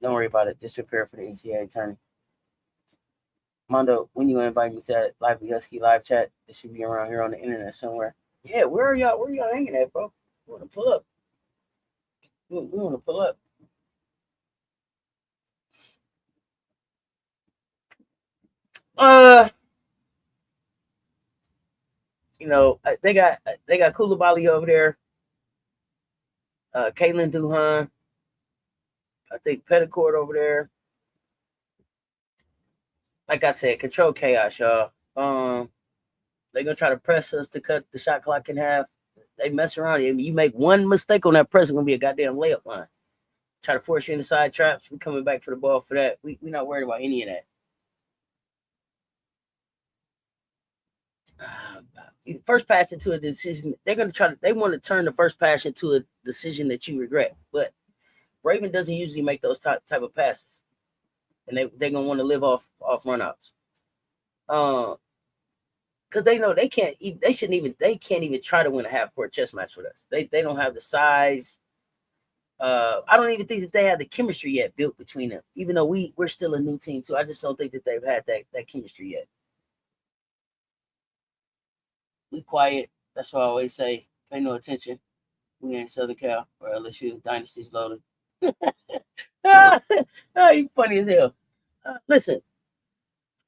Don't worry about it. Just prepare for the NCAA tournament. Mondo, when you invite me to that Lively Husky live chat, it should be around here on the internet somewhere. Yeah, where are y'all hanging at, bro? We want to pull up. We want to pull up. They got Coulibaly over there. Caitlin Duhon. I think Petticourt over there. Like I said, control chaos, y'all. They're gonna try to press us to cut the shot clock in half. They mess around. You make one mistake on that press, it's gonna be a goddamn layup line. Try to force you into side traps. We're coming back for the ball for that. We're not worried about any of that. First pass into a decision. They want to turn the first pass into a decision that you regret. But Raven doesn't usually make those type of passes, and they're gonna want to live off runouts. Because they know they can't even try to win a half court chess match with us. They don't have the size. I don't even think that they have the chemistry yet built between them. Even though we're still a new team too, I just don't think that they've had that chemistry yet. We quiet. That's why I always say, pay no attention. We ain't Southern Cal or LSU. Dynasty's loaded. You funny as hell. Listen,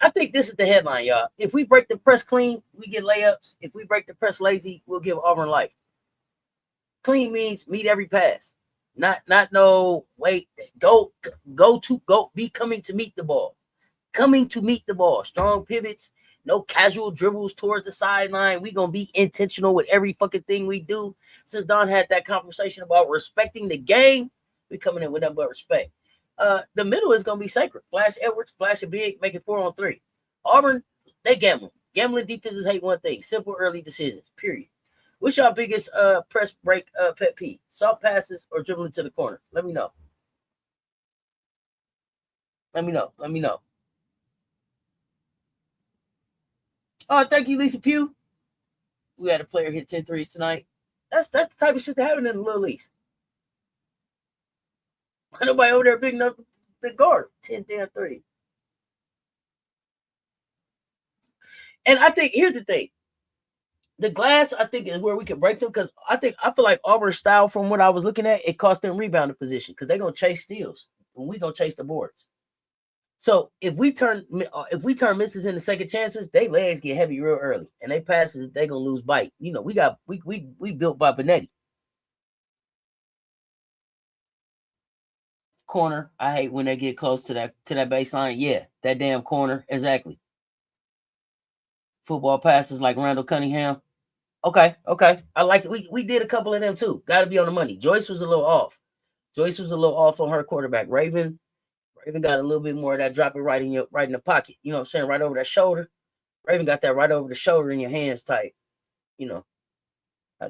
I think this is the headline, y'all. If we break the press clean, we get layups. If we break the press lazy, we'll give Auburn life. Clean means meet every pass. Not no wait. Go be coming to meet the ball. Coming to meet the ball. Strong pivots. No casual dribbles towards the sideline. We're going to be intentional with every fucking thing we do. Since Don had that conversation about respecting the game, we coming in with nothing but respect. The middle is going to be sacred. Flash Edwards, flash a big, make it 4-on-3. Auburn, they gambling. Gambling defenses hate one thing. Simple early decisions, period. What's your biggest press break pet peeve? Soft passes or dribbling to the corner? Let me know. Let me know. Oh, thank you, Lisa Pugh. We had a player hit 10 threes tonight. That's the type of shit that happen in the Little Leagues. Nobody over there big enough to guard 10 damn threes. And I think here's the thing. The glass, I think, is where we can break them because I feel like Auburn's style, from what I was looking at, it cost them rebounding position because they're gonna chase steals and we're gonna chase the boards. So if we turn misses into second chances, they legs get heavy real early, and they passes they gonna lose bite. You know, we built by Benetti. Corner, I hate when they get close to that baseline. Yeah, that damn corner, exactly. Football passes like Randall Cunningham. Okay. I like it. We did a couple of them too. Got to be on the money. Joyce was a little off. On her quarterback. Raven got a little bit more of that drop it right in the pocket. You know what I'm saying? Right over that shoulder. Raven got that right over the shoulder in your hands tight. You know how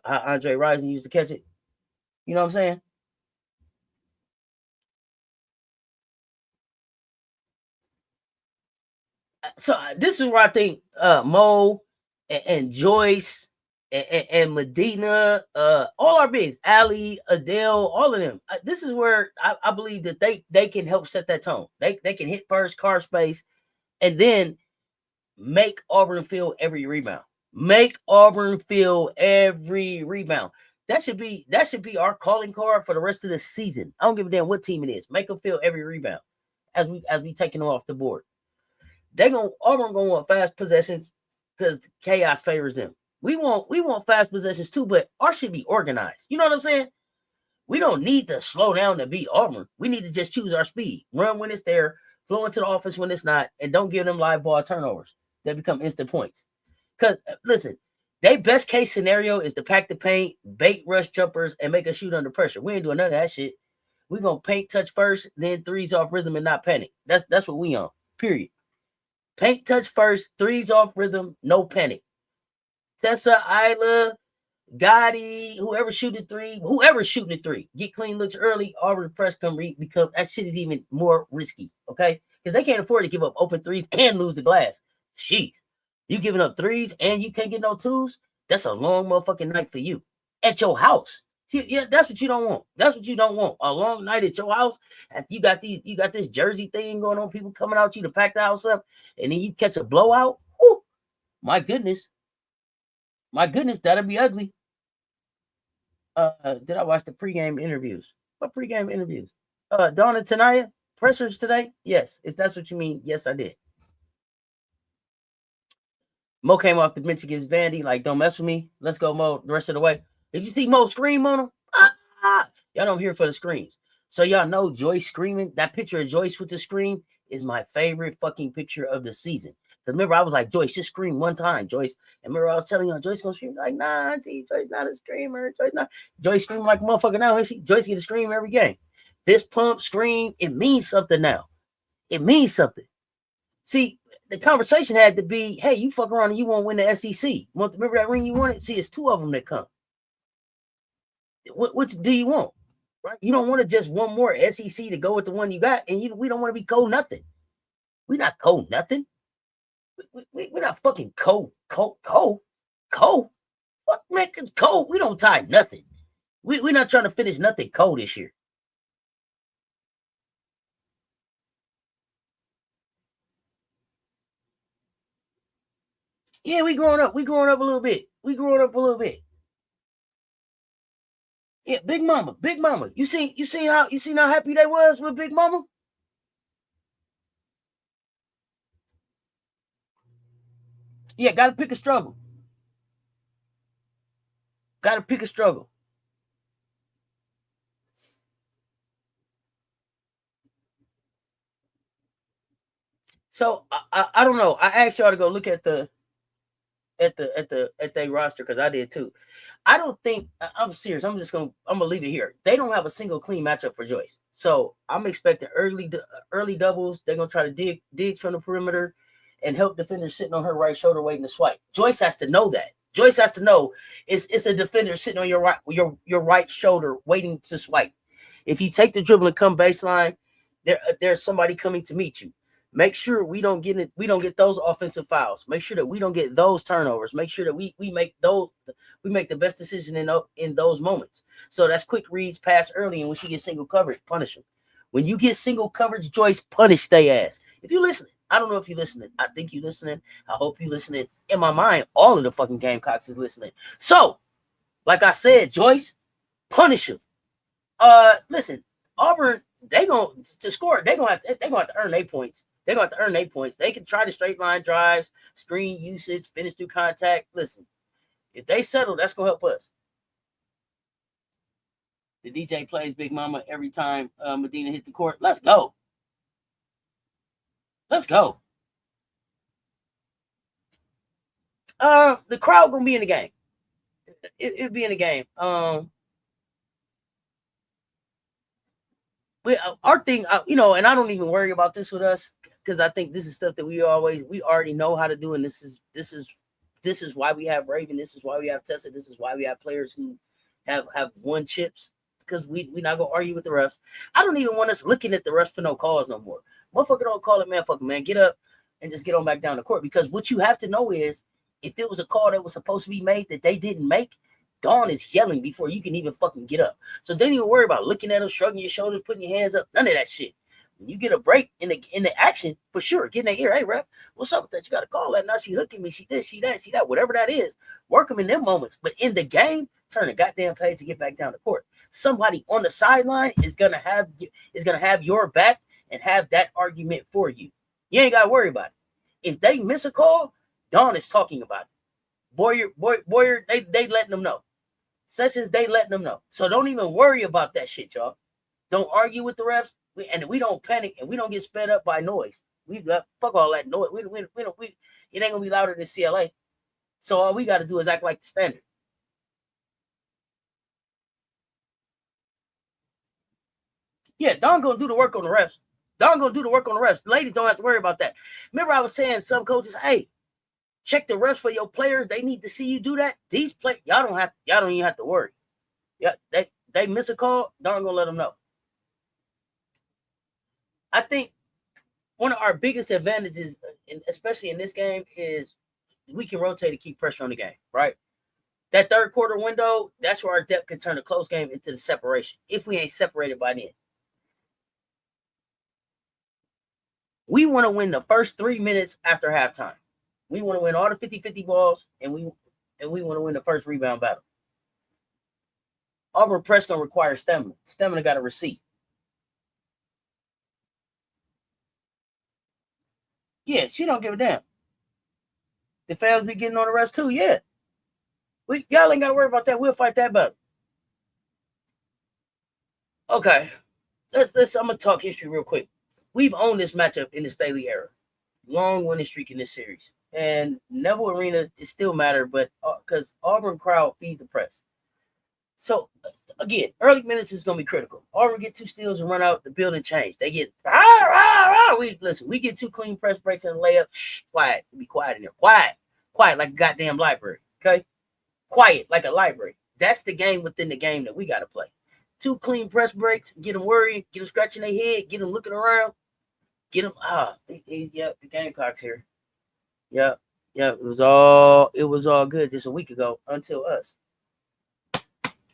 Andre Rison used to catch it. You know what I'm saying? So this is where I think Mo and Joyce and Madina, all our bigs, Ali, Adele, all of them. This is where I believe that they can help set that tone. They can hit first, car space, and then make Auburn feel every rebound. Make Auburn feel every rebound. That should be our calling card for the rest of the season. I don't give a damn what team it is. Make them feel every rebound as we taking them off the board. Auburn gonna want fast possessions because chaos favors them. We want fast possessions too, but ours should be organized. You know what I'm saying? We don't need to slow down to beat Auburn. We need to just choose our speed, run when it's there, flow into the offense when it's not, and don't give them live ball turnovers that become instant points. Because listen, their best case scenario is to pack the paint, bait rush jumpers, and make us shoot under pressure. We ain't doing none of that shit. We gonna paint touch first, then threes off rhythm and not panic. That's what we on. Period. Paint touch first, threes off rhythm, no panic. Tessa, Isla, Gotti, whoever shooting the three, get clean looks early, Auburn press come read because that shit is even more risky, okay? Because they can't afford to give up open threes and lose the glass. Jeez. You giving up threes and you can't get no twos? That's a long motherfucking night for you. At your house. See, yeah, that's what you don't want. That's what you don't want. A long night at your house. You got this Jersey thing going on, people coming out to you to pack the house up, and then you catch a blowout. Whew, my goodness, that'll be ugly. Did I watch the pregame interviews? What pregame interviews? Dawn and Tanaya pressers today? Yes, if that's what you mean. Yes, I did. Mo came off the bench against Vandy, like, don't mess with me. Let's go, Mo, the rest of the way. Did you see Mo scream on him? Y'all don't hear for the screams. So y'all know Joyce screaming. That picture of Joyce with the scream is my favorite fucking picture of the season. Because remember, I was like, Joyce, just scream one time, Joyce. And remember, I was telling you, Joyce gonna scream. Like, nah, auntie, Joyce not a screamer. Joyce screaming like a motherfucker now. Joyce get a scream every game. This pump, scream, it means something now. It means something. See, the conversation had to be, hey, you fuck around and you won't win the SEC. Remember that ring you wanted? See, it's two of them that come. What do you want? Right? You don't want to just one more SEC to go with the one you got, and we don't want to be cold nothing. We're not cold nothing. We're not fucking cold. What man? Cold. We don't tie nothing. We're not trying to finish nothing cold this year. Yeah, we growing up. We growing up a little bit. Yeah, Big Mama. You seen how happy they was with Big Mama? Yeah, gotta pick a struggle. So I don't know. I asked y'all to go look at the roster because I did too. I don't think I'm serious. I'm gonna leave it here. They don't have a single clean matchup for Joyce, so I'm expecting early doubles. They're gonna try to dig from the perimeter and help defenders sitting on her right shoulder waiting to swipe. Joyce has to know that. Joyce has to know it's a defender sitting on your right shoulder waiting to swipe. If you take the dribble and come baseline, there's somebody coming to meet you. Make sure we don't get those offensive fouls. Make sure that we don't get those turnovers. Make sure that we make the best decision in those moments. So that's quick reads, pass early, and when she gets single coverage, punish them. When you get single coverage, Joyce, punish they ass. If you listening, I don't know if you're listening. I think you're listening. I hope you're listening. In my mind, all of the fucking Gamecocks is listening. So, like I said, Joyce, punish him. Listen, Auburn, they gonna to score. They gonna have to earn their points. They're gonna have to earn their points. They can try to straight line drives, screen usage, finish through contact. Listen, if they settle, that's gonna help us. The DJ plays Big Mama every time Madina hit the court. Let's go. Let's go. The crowd gonna be in the game. It'll be in the game. Our thing, and I don't even worry about this with us because I think this is stuff that we already know how to do, and this is why we have Raven. This is why we have Tessa. This is why we have players who have won chips, because we not gonna argue with the refs. I don't even want us looking at the refs for no calls no more. Motherfucker don't call it, man. Fuck it, man. Get up and just get on back down the court, because what you have to know is if it was a call that was supposed to be made that they didn't make, Dawn is yelling before you can even fucking get up. So don't even worry about looking at them, shrugging your shoulders, putting your hands up. None of that shit. When you get a break in the action, for sure, get in their ear. Hey, ref, what's up with that? You got to call that. Now she hooking me. She this, she that, whatever that is. Work them in them moments. But in the game, turn the goddamn page to get back down the court. Somebody on the sideline is gonna have your back and have that argument for you. You ain't got to worry about it. If they miss a call, Dawn is talking about it. Boyer, they letting them know. Sessions, they letting them know. So don't even worry about that shit, y'all. Don't argue with the refs, and we don't panic, and we don't get sped up by noise. We got fuck all that noise. It ain't gonna be louder than CLA. So all we got to do is act like the standard. Yeah, Don gonna do the work on the refs. Ladies don't have to worry about that. Remember, I was saying some coaches, hey, check the refs for your players. They need to see you do that. These players, y'all don't even have to worry. Yeah, they miss a call, Don gonna let them know. I think one of our biggest advantages, especially in this game, is we can rotate to keep pressure on the game, right? That third quarter window, that's where our depth can turn a close game into the separation, if we ain't separated by then. We want to win the first 3 minutes after halftime. We want to win all the 50-50 balls, and we want to win the first rebound battle. Auburn press gonna require stamina. Stamina got a receipt. Yeah, she don't give a damn. The fans be getting on the refs too. Yeah, y'all ain't gotta worry about that. We'll fight that battle. Okay, let's. I'm gonna talk history real quick. We've owned this matchup in the Staley era. Long winning streak in this series. And Neville Arena, it still matters, but because Auburn crowd feed the press. So, again, early minutes is going to be critical. Auburn get 2 steals and run out, the building change. They get, we get 2 clean press breaks and layup. Shh, quiet. Be quiet in there. Quiet like a goddamn library, okay? Quiet like a library. That's the game within the game that we got to play. 2 clean press breaks, get them worried, get them scratching their head, get them looking around. Get them. The Gamecocks here. Yeah. It was all good just a week ago until us.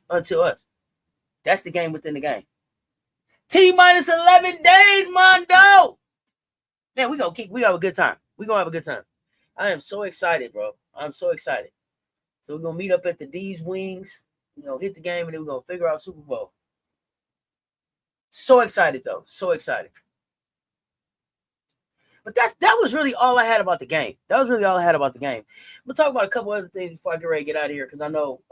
That's the game within the game. T-minus 11 days, Mondo. Man, we have a good time. We're gonna have a good time. I am so excited, bro. I'm so excited. So we're gonna meet up at the D's Wings, hit the game, and then we're gonna figure out Super Bowl. So excited though. So excited. But that was really all I had about the game. We'll talk about a couple other things before I get ready to get out of here, because I know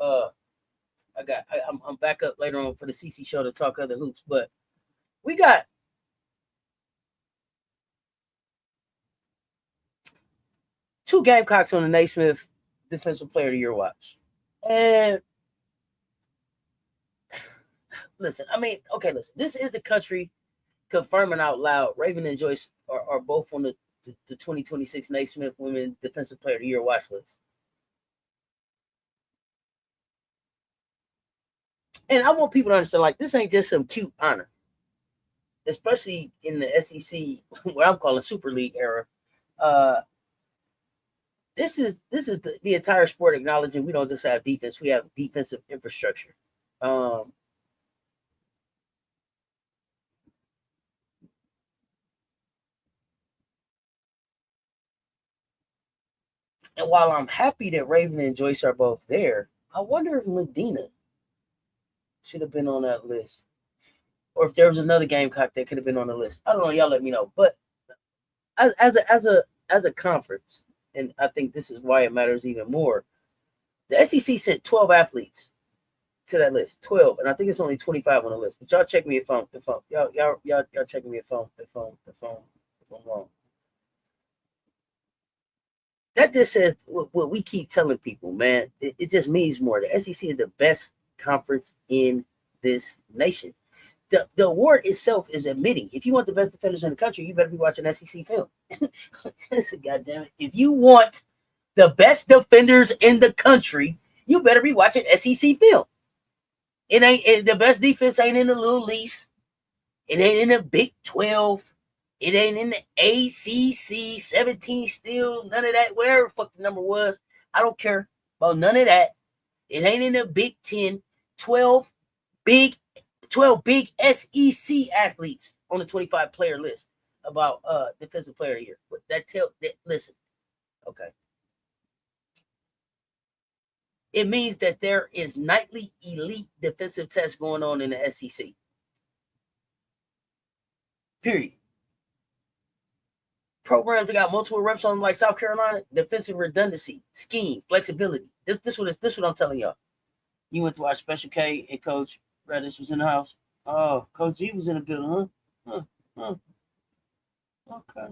I'm back up later on for the CC show to talk other hoops. But we got two Gamecocks on the Naismith Defensive Player of the Year watch. And listen, this is the country confirming out loud. Raven and Joyce are both on the 2026 Naismith Women Defensive Player of the Year watch list. And I want people to understand, like, this ain't just some cute honor, especially in the SEC, what I'm calling Super League era. This is the entire sport acknowledging we don't just have defense, we have defensive infrastructure. And while I'm happy that Raven and Joyce are both there, I wonder if Madina should have been on that list. or if there was another Gamecock that could have been on the list. I don't know. Y'all let me know. But as a conference, and I think this is why it matters even more, the SEC sent 12 athletes to that list, 12, and I think it's only 25 on the list. But y'all check me if I'm y'all checking me if I'm wrong. That just says what we keep telling people, man. It just means more. The SEC is the best conference in this nation. The award itself is admitting, if you want the best defenders in the country, you better be watching SEC film. Listen, goddamn it. If you want the best defenders in the country, you better be watching SEC film. The best defense ain't in the Little Lease. It ain't in the Big 12. It ain't in the ACC, 17 steals, none of that, whatever the fuck the number was. I don't care about none of that. It ain't in the Big 10, 12 big SEC athletes on the 25 player list about defensive player of the year. But listen, okay. It means that there is nightly elite defensive tests going on in the SEC. Period. Programs that got multiple reps on them, like South Carolina, defensive redundancy, scheme, flexibility. This what I'm telling y'all. You went to watch Special K and Coach Reddish was in the house. Oh, Coach G was in the building, huh? Okay.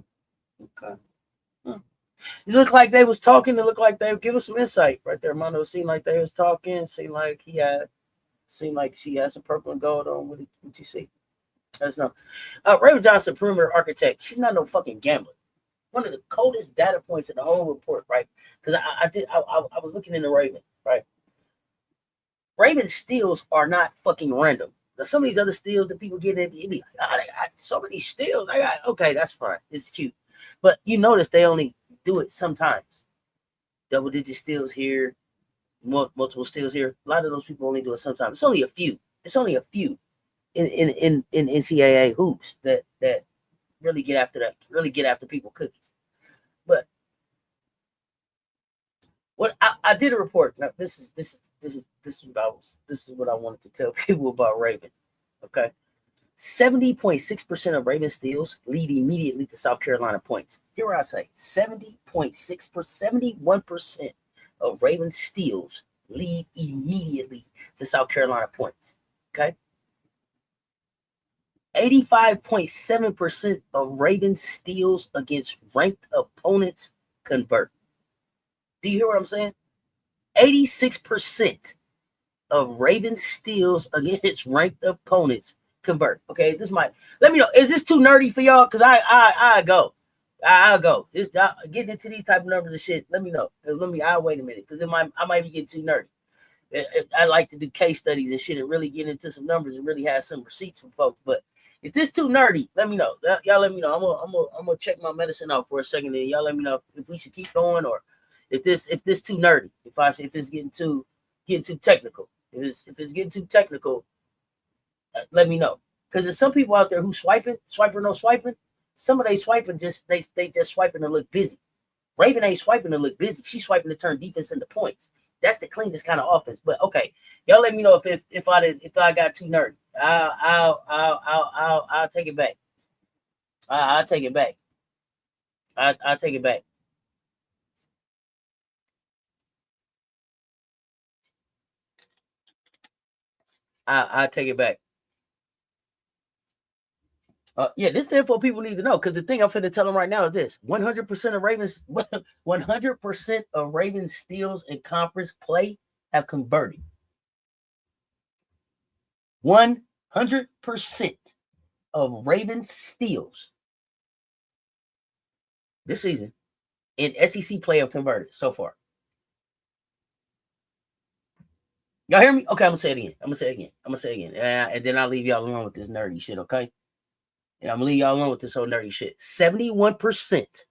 It looked like they was talking. It looked like they would give us some insight right there, Mondo. It seemed like they was talking. Seemed like she had some purple and gold on. What you see? That's no. Raven Johnson, perimeter architect. She's not no fucking gambler. One of the coldest data points in the whole report, right? Because I was looking into Raven, right? Raven steals are not fucking random. Now, some of these other steals that people get in, it be like, they got so many steals. Okay, that's fine. It's cute. But you notice they only do it sometimes. Double-digit steals here, multiple steals here. A lot of those people only do it sometimes. It's only a few. In NCAA hoops that really get after that, really get after people cookies. But what I did a report. Now this is what I wanted to tell people about Raven. Okay. 70.6% of Raven steals lead immediately to South Carolina points. Here I say 71% of Raven steals lead immediately to South Carolina points. Okay. 85.7% of Raven steals against ranked opponents convert. Do you hear what I'm saying? 86% of Raven steals against ranked opponents convert. Okay, let me know. Is this too nerdy for y'all? Because I'll go. It's getting into these type of numbers and shit. Let me know. I'll wait a minute because I might be getting too nerdy. I like to do case studies and shit and really get into some numbers and really have some receipts from folks. But if this too nerdy, let me know. Y'all let me know. I'm gonna check my medicine out for a second, and y'all let me know if we should keep going or if this too nerdy. If it's getting too technical. If it's getting too technical, let me know. Because there's some people out there who swiping, no swiping. Some of they swiping they just swiping to look busy. Raven ain't swiping to look busy. She's swiping to turn defense into points. That's the cleanest kind of offense. But okay, y'all let me know if I got too nerdy. I'll take it back. I'll take it back. I'll take it back. I'll take it back. Yeah, this is the info people need to know because the thing I'm finna tell them right now is this: 100% of Ravens, 100% of Ravens steals in conference play have converted. 100% of Ravens steals this season in SEC play have converted so far. Y'all hear me? Okay, I'm gonna say it again. And then I'll leave y'all alone with this nerdy shit, okay? And I'm gonna leave y'all alone with this whole nerdy shit. 71%.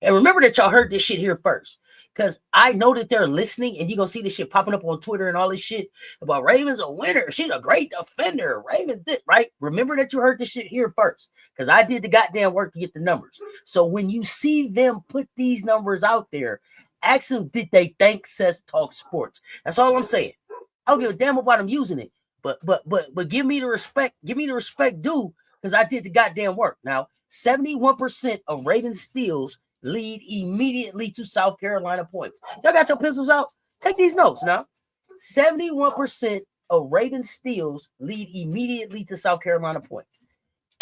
And remember that y'all heard this shit here first. Because I know that they're listening and you're gonna see this shit popping up on Twitter and all this shit about Raven's a winner. She's a great defender. Raven's this, right? Remember that you heard this shit here first. Because I did the goddamn work to get the numbers. So when you see them put these numbers out there, ask them, did they think Cess talk sports? That's all I'm saying. I don't give a damn about them using it. But give me the respect. Give me the respect due because I did the goddamn work. Now, 71% of Raven steals lead immediately to South Carolina points. Y'all got your pencils out? Take these notes now. 71% of Raven steals lead immediately to South Carolina points.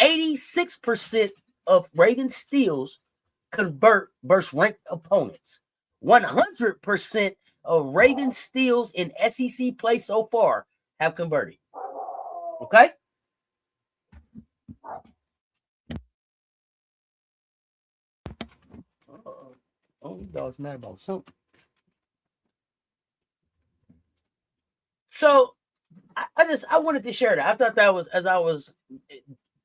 86% of Raven steals convert versus ranked opponents. 100% of Raven steals in SEC play so far have converted. Okay? Oh, you dogs mad about something. So I wanted to share that. I thought that was, as I was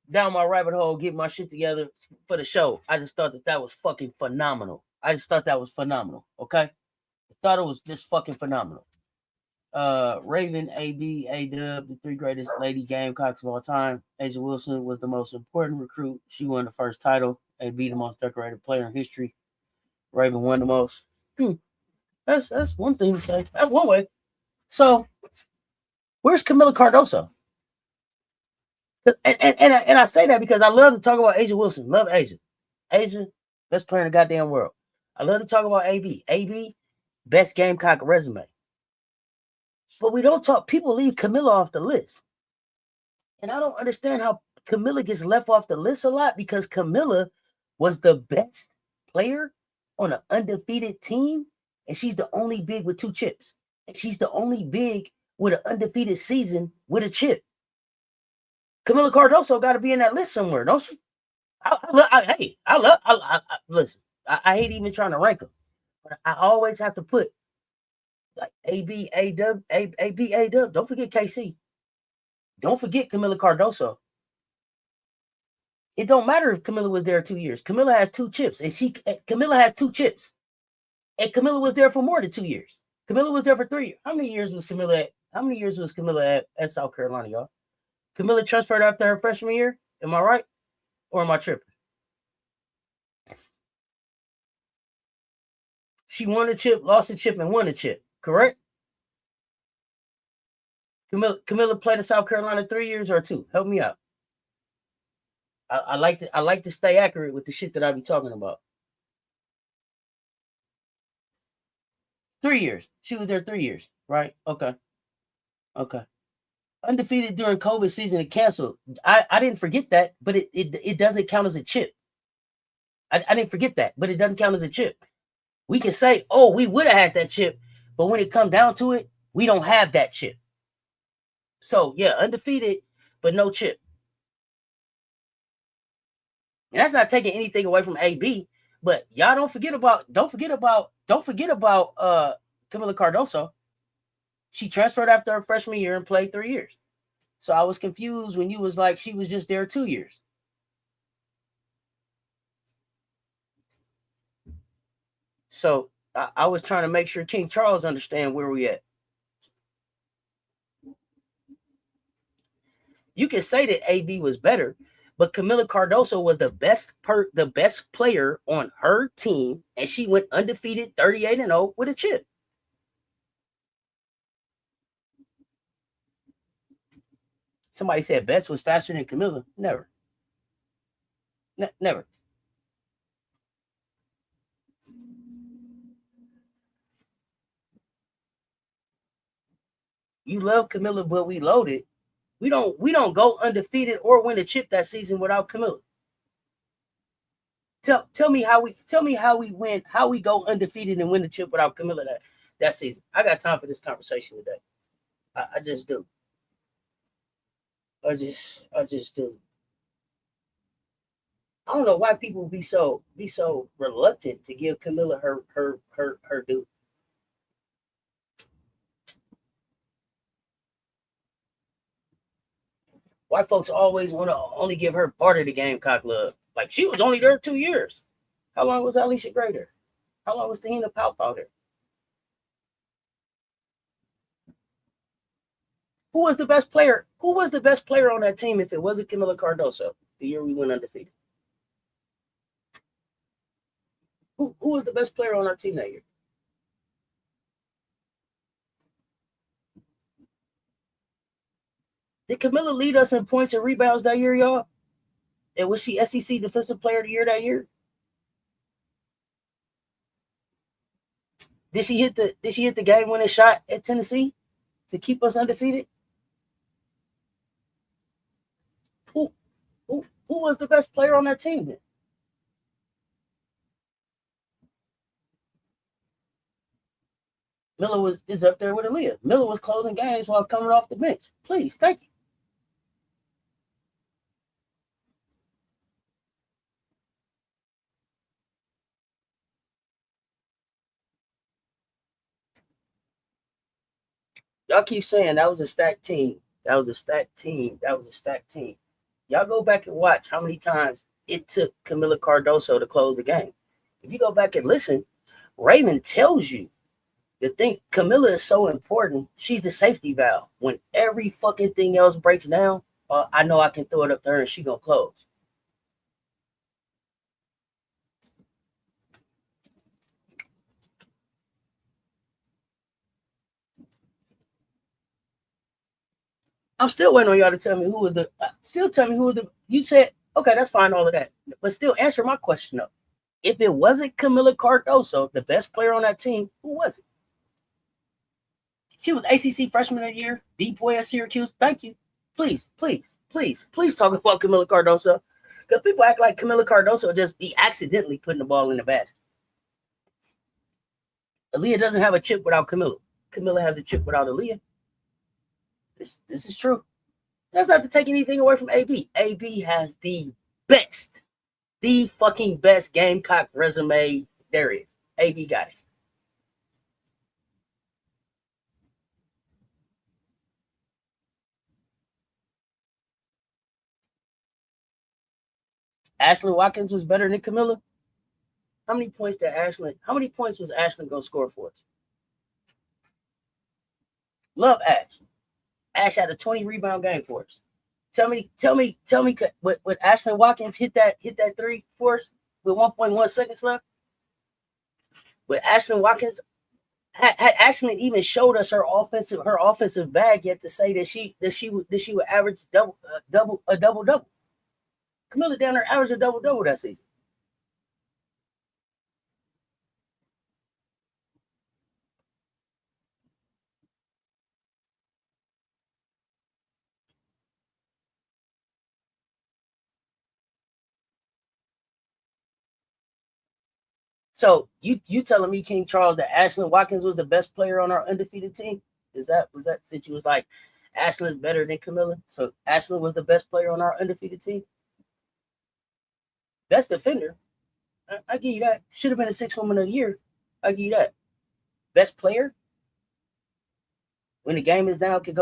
down my rabbit hole getting my shit together for the show, I just thought that was fucking phenomenal. I just thought that was phenomenal. Okay? I thought it was just fucking phenomenal. Raven, AB, A-Dub, the three greatest lady Gamecocks of all time. Asia Wilson was the most important recruit. She won the first title. AB, the most decorated player in history. Raven won the most. That's one thing to say. That's one way. So, where's Camila Cardoso? And I say that because I love to talk about Asia Wilson. Love Asia. Asia, best player in the goddamn world. I love to talk about AB. AB, best Gamecock resume. But we don't talk. People leave Camila off the list. And I don't understand how Camila gets left off the list a lot because Camila was the best player on an undefeated team. And she's the only big with 2 chips. And she's the only big with an undefeated season with a chip. Camila Cardoso got to be in that list somewhere, don't you? Listen, I hate even trying to rank them. But I always have to put like AB, A-Dub, AB, A-Dub. Don't forget KC. Don't forget Camila Cardoso. It don't matter if Camila was there 2 years. Camila has 2 chips, and Camila has 2 chips, and Camila was there for more than 2 years. Camila was there for 3 years. How many years was Camila at South Carolina, y'all? Camila transferred after her freshman year. Am I right, or am I tripping? She won a chip, lost a chip, and won a chip. Correct? Camila played at South Carolina 3 years or 2. Help me out. I like to stay accurate with the shit that I be talking about. 3 years. She was there 3 years, right? Okay. Undefeated during COVID season and canceled. I didn't forget that, but it doesn't count as a chip. I didn't forget that, but it doesn't count as a chip. We can say, oh, we would have had that chip, but when it comes down to it, we don't have that chip. So yeah, undefeated, but no chip. And that's not taking anything away from AB, but y'all don't forget about Camila Cardoso. She transferred after her freshman year and played 3 years. So I was confused when you was like she was just there 2 years. So I was trying to make sure King Charles understand where we at. You can say that AB was better, but Camila Cardoso was the best player on her team, and she went undefeated 38-0 with a chip. Somebody said Betts was faster than Camila. Never. Never. You love Camila, but we loaded. We don't go undefeated or win a chip that season without Camila. Tell me how we go undefeated and win the chip without Camila that season. I got time for this conversation today. I just do. I just do. I don't know why people be so reluctant to give Camila her due. White folks always want to only give her part of the Gamecock love. Like she was only there 2 years. How long was Alicia Gray there? How long was Te-Hina Paopao there? Who was the best player? Who was the best player on that team if it wasn't Camila Cardoso the year we went undefeated? Who was the best player on our team that year? Did Camilla lead us in points and rebounds that year, y'all? And was she SEC Defensive Player of the Year that year? Did she hit the game-winning shot at Tennessee to keep us undefeated? Who was the best player on that team then? Miller is up there with Aaliyah. Miller was closing games while coming off the bench. Please, thank you. Y'all keep saying that was a stacked team. That was a stacked team. That was a stacked team. Y'all go back and watch how many times it took Camila Cardoso to close the game. If you go back and listen, Raymond tells you the thing. Camila is so important. She's the safety valve. When every fucking thing else breaks down, I know I can throw it up to her and she gonna close. I'm still waiting on y'all to tell me who was the. Still tell me who was the. You said okay, that's fine, all of that, but still answer my question though. If it wasn't Camila Cardoso, the best player on that team, who was it? She was ACC Freshman of the Year, DPOY at Syracuse. Thank you. Please, please, please, please talk about Camila Cardoso. Because people act like Camila Cardoso just be accidentally putting the ball in the basket. Aaliyah doesn't have a chip without Camila. Camila has a chip without Aaliyah. This is true. That's not to take anything away from AB. AB has the fucking best Gamecock resume there is. AB got it. Ashlyn Watkins was better than Camilla. How many points was Ashlyn going to score for us? Love Ash. Ash had a 20 rebound game for us. Tell me, would Ashlyn Watkins hit that three for us with 1.1 seconds left? But Ashlyn Watkins had Ashlyn even showed us her offensive bag yet to say that she would average a double. Camilla down there averaged a double that season. So you telling me, King Charles, that Ashlyn Watkins was the best player on our undefeated team? Was that since you was like Ashlyn's better than Camilla? So Ashlyn was the best player on our undefeated team? Best defender. I give you that. Should have been a 6th woman of the year. I give you that. Best player? When the game is down, could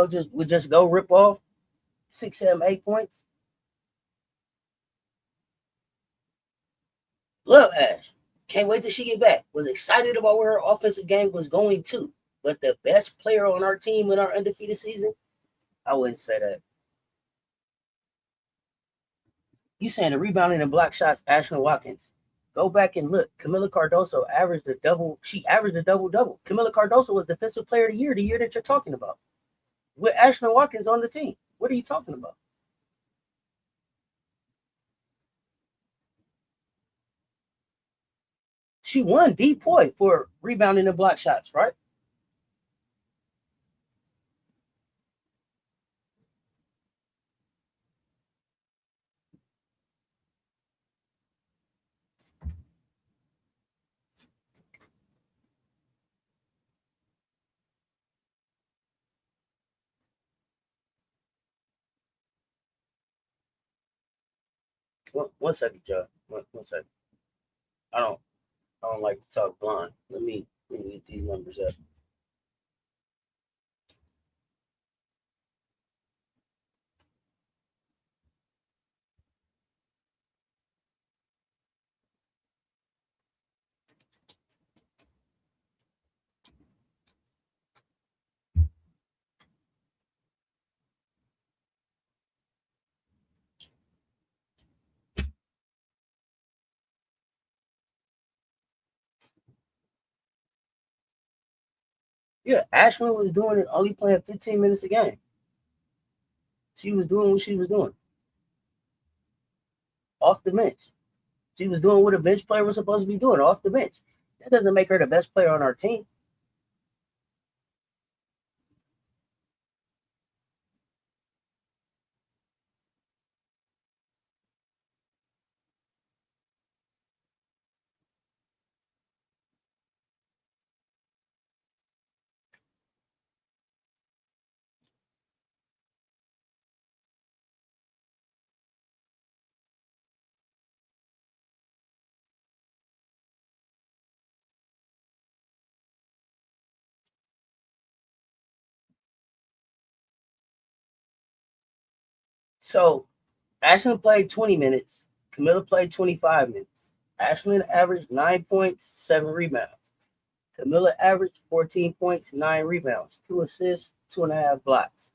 just go rip off 6, 7, 8 points. Love Ash. Can't wait till she get back. Was excited about where her offensive game was going to. But the best player on our team in our undefeated season? I wouldn't say that. You saying the rebounding and block shots, Ashlyn Watkins. Go back and look. Camila Cardoso averaged a double. She averaged a double-double. Camila Cardoso was Defensive Player of the year that you're talking about. With Ashlyn Watkins on the team. What are you talking about? She won DPOY for rebounding and block shots, right? One second, Joe. One second. I don't like to talk blind. Let me get these numbers up. Yeah, Ashlyn was doing it only playing 15 minutes a game. She was doing what she was doing off the bench. She was doing what a bench player was supposed to be doing off the bench. That doesn't make her the best player on our team. So Ashlyn played 20 minutes. Camilla played 25 minutes. Ashlyn averaged 9 points, 7 rebounds. Camilla averaged 14 points, 9 rebounds, 2 assists, 2.5 blocks.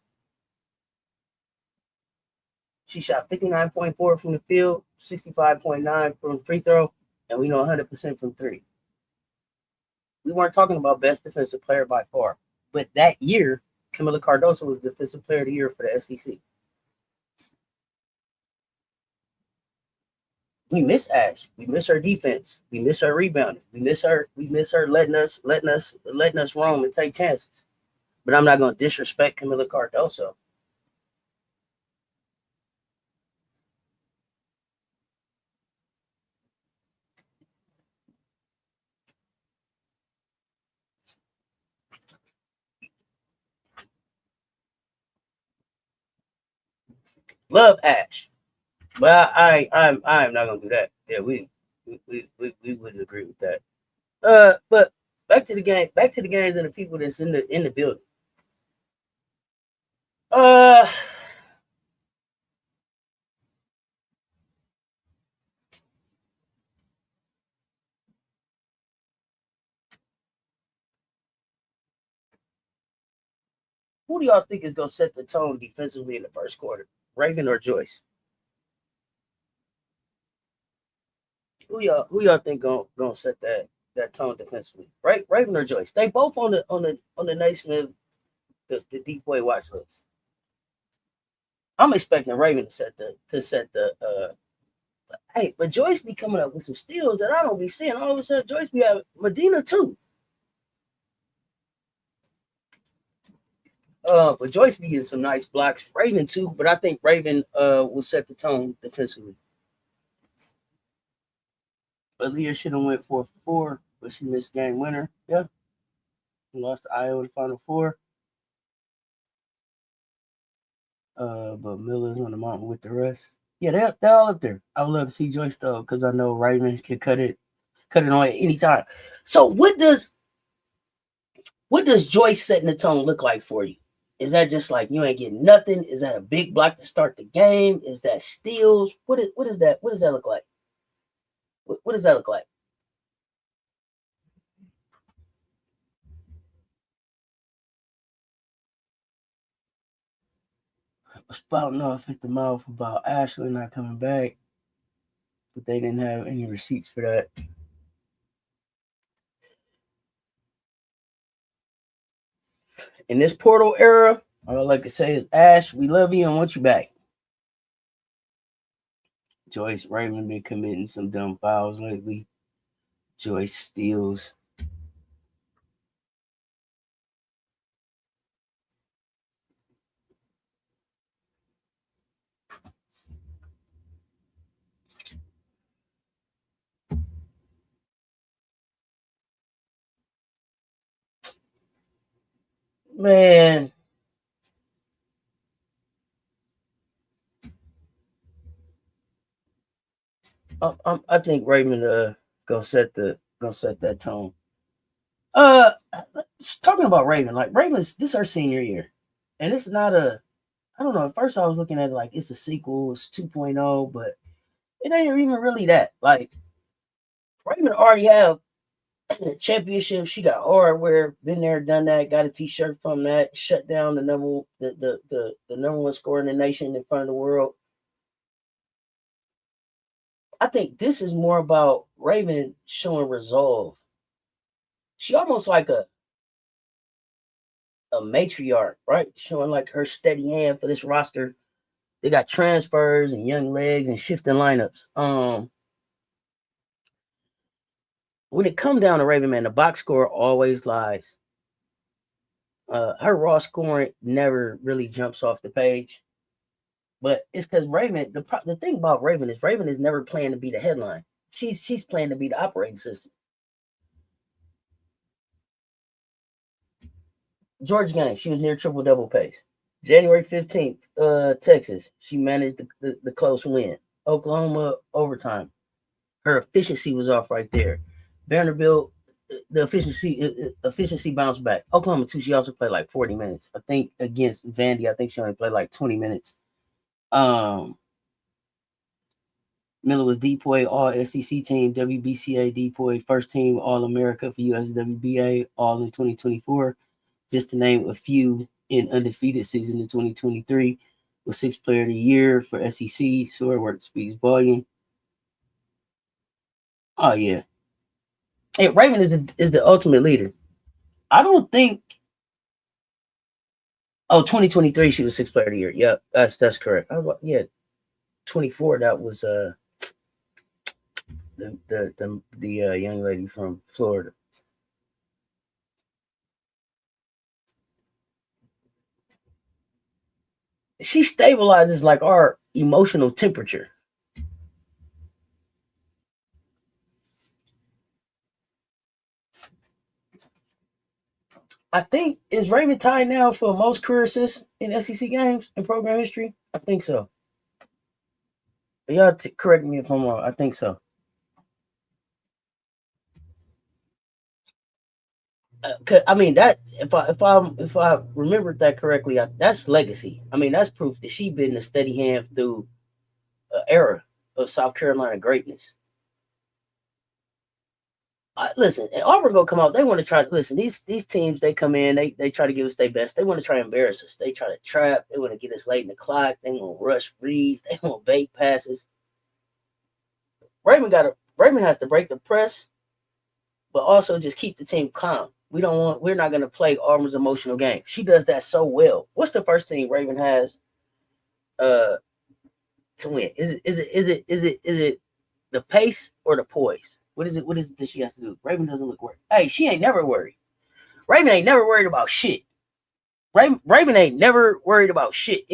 She shot 59.4 from the field, 65.9 from free throw, and we know 100% from three. We weren't talking about best defensive player by far, but that year, Camilla Cardoso was defensive player of the year for the SEC. We miss Ash. We miss her defense. We miss her rebounding. We miss her letting us roam and take chances. But I'm not going to disrespect Camilla Cardoso. Love Ash, but I'm not going to do that. Yeah, we wouldn't agree with that. But back to the game, back to the games and the people that's in the building. Who do y'all think is gonna set the tone defensively in the first quarter? Raven or Joyce? Who y'all think gonna set that tone defensively? Right, Raven or Joyce? They both on the Naismith the DPOY watch list. I'm expecting Raven to set the hey, but Joyce be coming up with some steals that I don't be seeing. All of a sudden, Joyce be having Madina too. But Joyce be getting some nice blocks. Raven too, but I think Raven will set the tone defensively. Aaliyah should have went 4-for-4, but she missed game winner. Yeah, lost to Iowa in the Final Four. But Miller's on the mountain with the rest. Yeah, they're all up there. I would love to see Joyce though, because I know Raven can cut it on at any time. So what does Joyce setting the tone look like for you? Is that just like you ain't getting nothing? Is that a big block to start the game? Is that steals? What is that? What does that look like? What does that look like? Spouting off at the mouth about Ashley not coming back, but they didn't have any receipts for that. In this portal era, all I like to say is, Ash, we love you and want you back. Joyce Raymond been committing some dumb fouls lately. Joyce steals. Man, I think Raymond gonna set that tone. Talking about Raven, like Raven's this is her senior year, and it's not a. I don't know. At first, I was looking at it like it's a sequel, it's 2.0, but it ain't even really that. Like Raven already have championship. She got hardware, been there, done that, got a t-shirt from that, shut down the number one scorer in the nation in front of the world. I think this is more about Raven showing resolve. She almost like a matriarch, right? Showing like her steady hand for this roster. They got transfers and young legs and shifting lineups. When it comes down to Raven, man, the box score always lies. Her raw scoring never really jumps off the page. But it's because Raven, the thing about Raven is never playing to be the headline. She's playing to be the operating system. Georgia game, she was near triple-double pace. January 15th, Texas, she managed the close win. Oklahoma, overtime. Her efficiency was off right there. Vanderbilt, the efficiency bounced back. Oklahoma, too, she also played like 40 minutes. I think against Vandy, I think she only played like 20 minutes. Miller was DPOY All-SEC team, WBCA DPOY first team All-America for USWBA, all in 2024. Just to name a few in undefeated season in 2023, was 6th player of the year for SEC. Sword work speaks volume. Oh yeah, hey, Raven is the ultimate leader. I don't think. Oh, 2023, she was 6th player of the year. Yep, that's correct. Yeah, 24. That was the young lady from Florida. She stabilizes like our emotional temperature. I think is Raven tied now for most career assists in SEC games in program history. I think so. Y'all correct me if I'm wrong. I think so. I mean that if I remembered that correctly, that's legacy. I mean that's proof that she been a steady hand through an era of South Carolina greatness. Listen, and Auburn gonna come out. They want to try to listen. These teams, they come in, they try to give us their best. They want to try to embarrass us. They try to trap. They want to get us late in the clock. They want to rush reads. They want bait passes. Raven has to break the press, but also just keep the team calm. We're not gonna play Auburn's emotional game. She does that so well. What's the first thing Raven has to win? Is it the pace or the poise? What is it that she has to do? Raven doesn't look worried. Hey, she ain't never worried. Raven ain't never worried about shit. Raven ain't never worried about shit.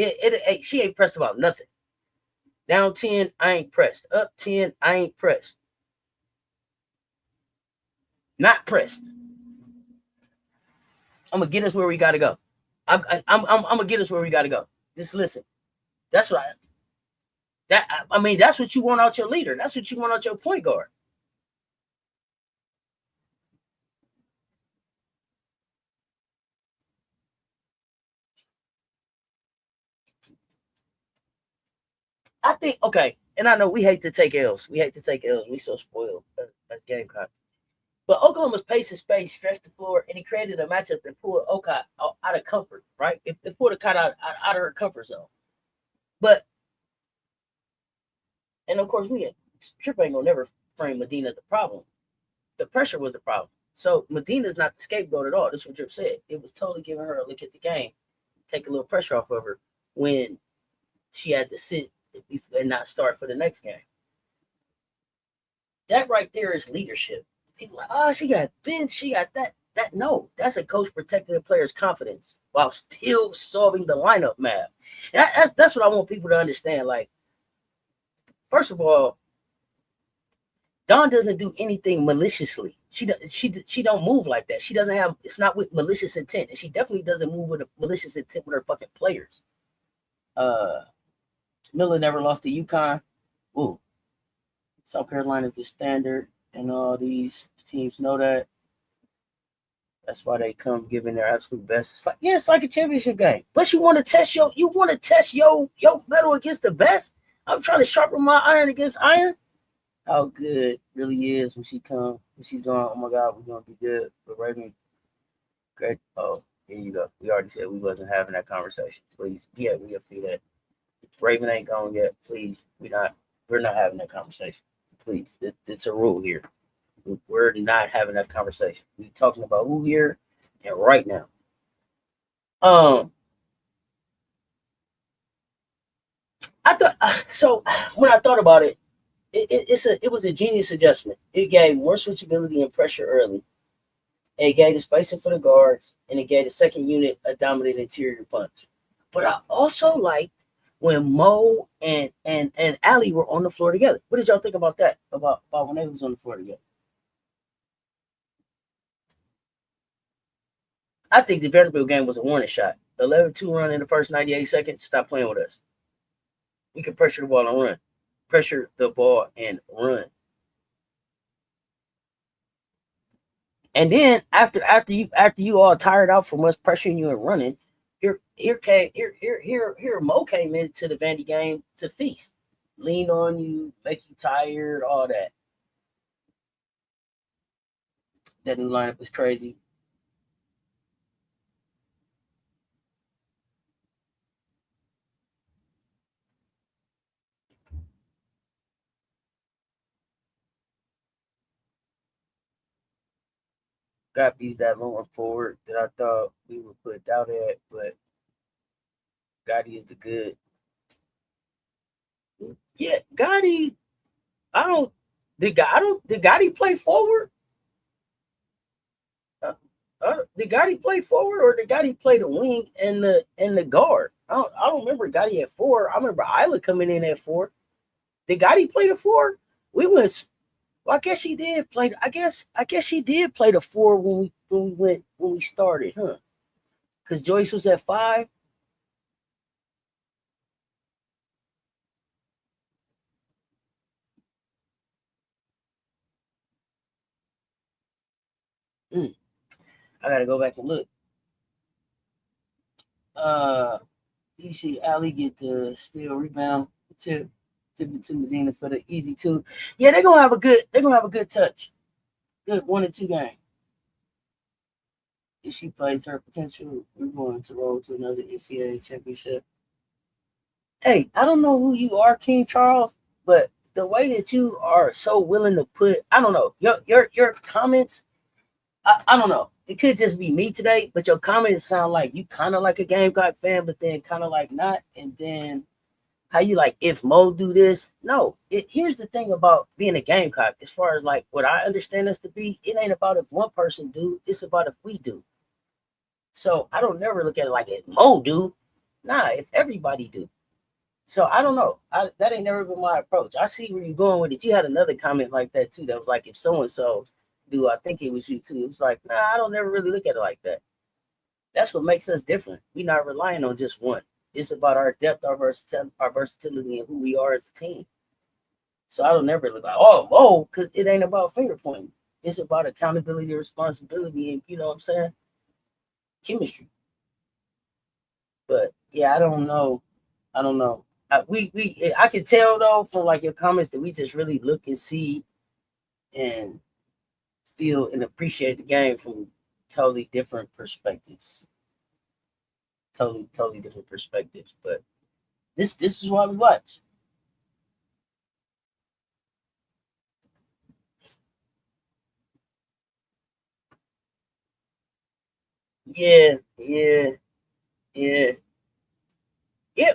She ain't pressed about nothing. Down 10, I ain't pressed. Up 10, I ain't pressed. Not pressed. I'm gonna get us where we gotta go. I'm gonna get us where we gotta go. Just listen. That's what I mean. That's what you want out your leader. That's what you want out your point guard. I think okay, and I know we hate to take L's. We so spoiled as Gamecocks. But Oklahoma's pace and space stretched the floor, and he created a matchup that pulled Okot out of comfort, right? It pulled Okot out of her comfort zone. But, and of course, Trip ain't gonna never frame Madina as the problem. The pressure was the problem. So Madina's not the scapegoat at all. This is what Drip said. It was totally giving her a look at the game, take a little pressure off of her when she had to sit and not start for the next game. That right there is leadership. People are like, oh, she got bench, she got that. No, that's a coach protecting the player's confidence while still solving the lineup math. And that's what I want people to understand. Like, first of all, Dawn doesn't do anything maliciously. She don't move like that. She doesn't have. It's not with malicious intent, and she definitely doesn't move with a malicious intent with her fucking players. Miller never lost to UConn. Ooh, South Carolina's the standard, and all these teams know that. That's why they come giving their absolute best. It's like, yeah, it's like a championship game. But you want to test your metal against the best. I'm trying to sharpen my iron against iron. How good really is when she's going, oh my God, we're gonna be good. But Raven, great. Oh, here you go. We already said we wasn't having that conversation. Please, yeah, we'll feel that. Raven ain't gone yet. Please, we're not having that conversation. Please, it's a rule here. We're not having that conversation. We're talking about who here and right now. I thought so. When I thought about it, it was a genius adjustment. It gave more switchability and pressure early. It gave the spacing for the guards, and it gave the second unit a dominant interior punch. But I also liked when Mo and Ali were on the floor together. What did y'all think about that? About when they was on the floor together? I think the Vanderbilt game was a warning shot. 11-2 run in the first 98 seconds. Stop playing with us. We can pressure the ball and run. Pressure the ball and run. And then after you all tired out from us pressuring you and running, here Mo came into the Vandy game to feast, lean on you, make you tired, all that. That new lineup was crazy. Gottlieb's that lower forward that I thought we would put doubt at, but Gotti is the good. Yeah, Gotti. Did Gotti play forward? Did Gotti play forward or did Gotti play the wing and the guard? I don't remember Gotti at 4. I remember Isla coming in at 4. Did Gotti play the 4? We went. Well, I guess he did play. I guess she did play the 4 when we started, huh? Because Joyce was at 5. I gotta go back and look. You see Ali get the steal rebound to Madina for the easy 2. Yeah, they're gonna have a good touch. Good 1 and 2 game. If she plays her potential, we're going to roll to another NCAA championship. Hey, I don't know who you are, King Charles, but the way that you are so willing to put, I don't know, your comments, I don't know. It could just be me today, but your comments sound like you kind of like a Gamecock fan, but then kind of like not. And then how you like, if Mo do this? No, here's the thing about being a Gamecock. As far as like what I understand us to be, it ain't about if one person do, it's about if we do. So I don't never look at it like if Mo do. Nah, if everybody do. So I don't know. That ain't never been my approach. I see where you're going with it. You had another comment like that too. That was like, if so and so do, I think it was you too. It was like, nah, I don't never really look at it like that. That's what makes us different. We're not relying on just one. It's about our depth, our versatility, and who we are as a team. So I don't never look like, oh, because it ain't about finger pointing. It's about accountability, responsibility, and you know what I'm saying? Chemistry. But yeah, I don't know. I can tell though from like your comments that we just really look and see and feel and appreciate the game from totally different perspectives. Totally different perspectives. But this is why we watch. Yeah. Yeah,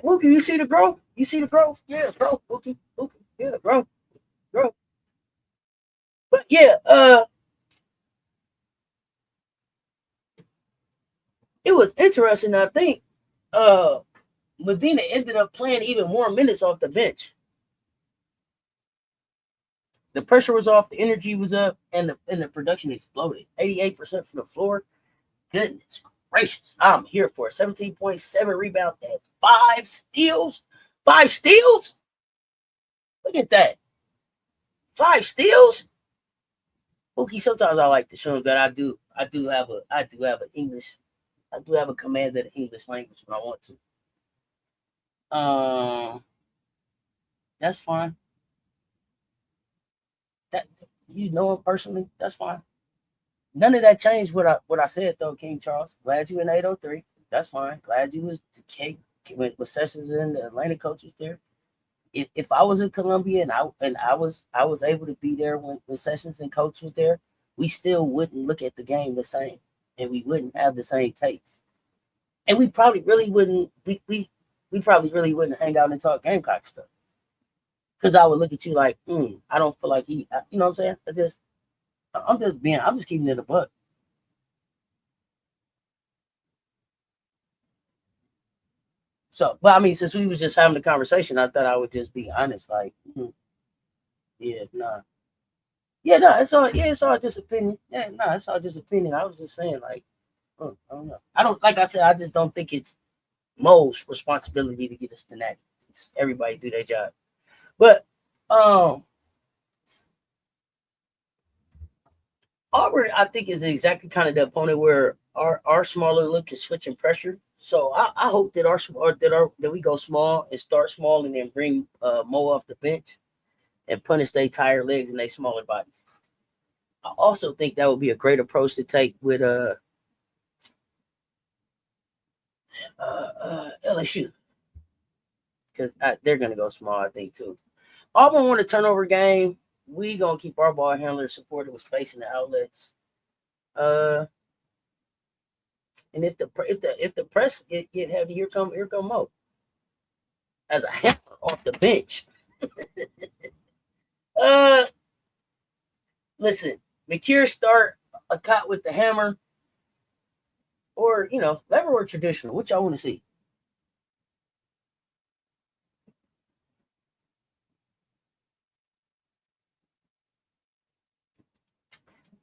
Wookie, you see the growth? You see the growth? Yeah, bro. Wookie. Yeah, bro. But yeah, it was interesting. I think Madina ended up playing even more minutes off the bench. The pressure was off, the energy was up, and the production exploded. 88% from the floor. Goodness gracious. I'm here for 17.7 rebounds and 5 steals. 5 steals? Look at that. 5 steals? Pookie, sometimes I like to show him that I do have an English, I do have a command of the English language when I want to. That's fine. That you know him personally, that's fine. None of that changed what I said though, King Charles. Glad you in 803. That's fine. Glad you was the K with Sessions and the Atlanta coach was there. If I was in Columbia and I was able to be there when Sessions and coach was there, we still wouldn't look at the game the same, and we wouldn't have the same takes, and we probably really wouldn't. We we probably really wouldn't hang out and talk Gamecock stuff. Because I would look at you like, I don't feel like you know what I'm saying? I'm just keeping it a buck. So, but I mean, since we was just having a conversation, I thought I would just be honest, like, yeah, nah. Yeah, no, it's all just opinion. Yeah, no, it's all just opinion. I was just saying, like, I don't know. Like I said, I just don't think it's Mo's responsibility to get us to natty. Everybody do their job. But Auburn, I think, is exactly kind of the opponent where our smaller look is switching pressure. So I hope that that we go small and start small and then bring Mo off the bench and punish their tired legs and their smaller bodies. I also think that would be a great approach to take with LSU, because they're gonna go small, I think, too. Auburn won a turnover game. We gonna keep our ball handlers supported with space in the outlets. And if the press get heavy, here come Mo as a hammer off the bench. Listen, McCure start Okot with the hammer, or lever or traditional. What y'all want to see?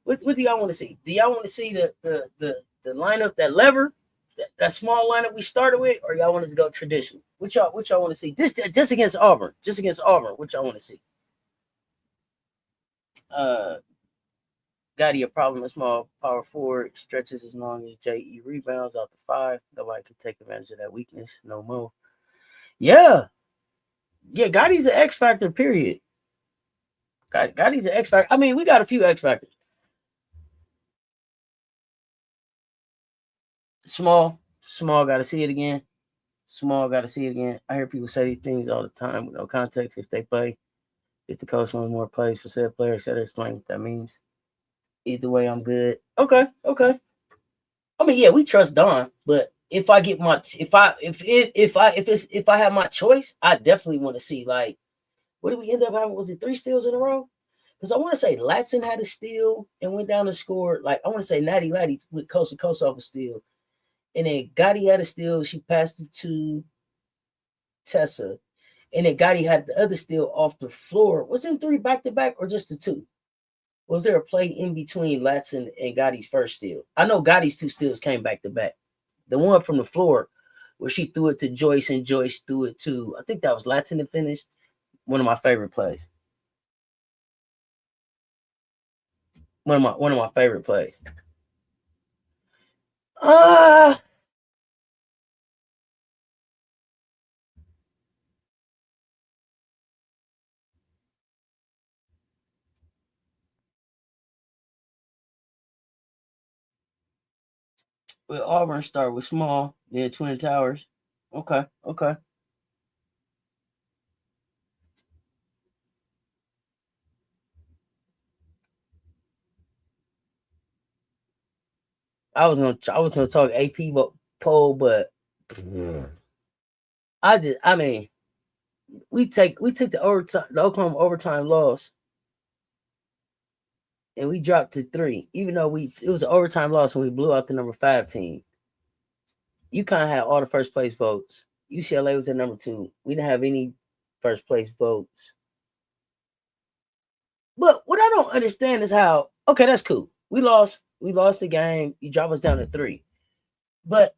What do y'all want to see? Do y'all want to see the lineup, that lever, that small lineup we started with, or y'all want to go traditional? What y'all want to see? This just against Auburn. What y'all want to see? Gotti a problem with small power forward, stretches as long as JE rebounds out to 5. Nobody can take advantage of that weakness no more. Yeah, Gotti's an X factor, period. Gotti's an X factor. I mean, we got a few X factors. Small, got to see it again. I hear people say these things all the time with no context. If they play, if the coach wants more plays for said player, etc., explain what that means. Either way, I'm good. Okay. I mean, yeah, we trust Don, but if I have my choice, I definitely want to see, like, what did we end up having? Was it 3 steals in a row? Because I want to say Latson had a steal and went down and scored. Like, I want to say Natty went coast to coast off a steal. And then Gotti had a steal. She passed it to Tessa. And then Gotti had the other steal off the floor. Was it 3 back-to-back or just the 2? Was there a play in between Latson and Gotti's first steal? I know Gotti's 2 steals came back-to-back. The one from the floor where she threw it to Joyce and Joyce threw it to, I think that was Latson to finish. One of my favorite plays. One of my favorite plays. With Auburn start with small, then Twin Towers. Okay. I was gonna talk AP poll, but I mean, we took the Oklahoma overtime loss, and we dropped to 3, even though it was an overtime loss when we blew out the number 5 team. You kind of had all the first place votes. UCLA was at number 2. We didn't have any first place votes. But what I don't understand is how, okay, that's cool. We lost the game. You drop us down to 3. But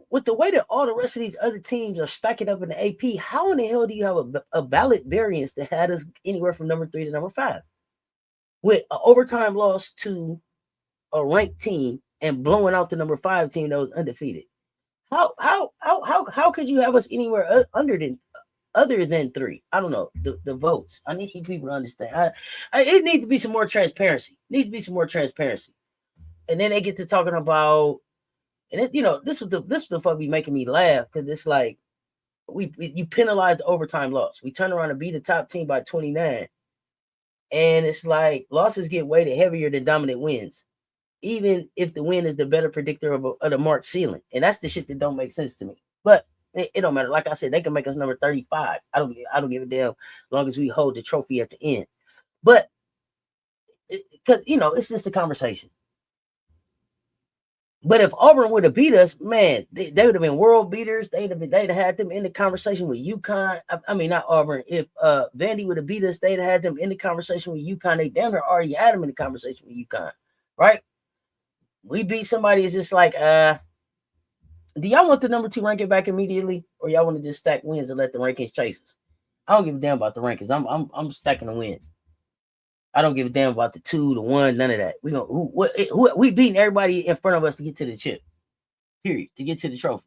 with the way that all the rest of these other teams are stacking up in the AP, how in the hell do you have a ballot variance that had us anywhere from number 3 to number 5? With an overtime loss to a ranked team and blowing out the number 5 team that was undefeated. How could you have us anywhere other than 3? I don't know the votes. I need people to understand. It needs to be some more transparency. And then they get to talking about, and this was the fuck be making me laugh, because it's like you penalize the overtime loss. We turn around and beat the top team by 29, and it's like losses get weighted heavier than dominant wins, even if the win is the better predictor of the March ceiling. And that's the shit that don't make sense to me. But It don't matter. Like I said, they can make us number 35. I don't give a damn as long as we hold the trophy at the end. But because it's just a conversation. But if Auburn would have beat us, man, they would have been world beaters. They'd have had them in the conversation with UConn. I mean, not Auburn. If Vandy would have beat us, they'd have had them in the conversation with UConn. They damn near already had them in the conversation with UConn, right? We beat somebody. It's just like, do y'all want the number 2 ranking back immediately, or y'all want to just stack wins and let the rankings chase us? I don't give a damn about the rankings. I'm stacking the wins. I don't give a damn about the 2, the 1, none of that. We beating everybody in front of us to get to the chip. Period. To get to the trophy.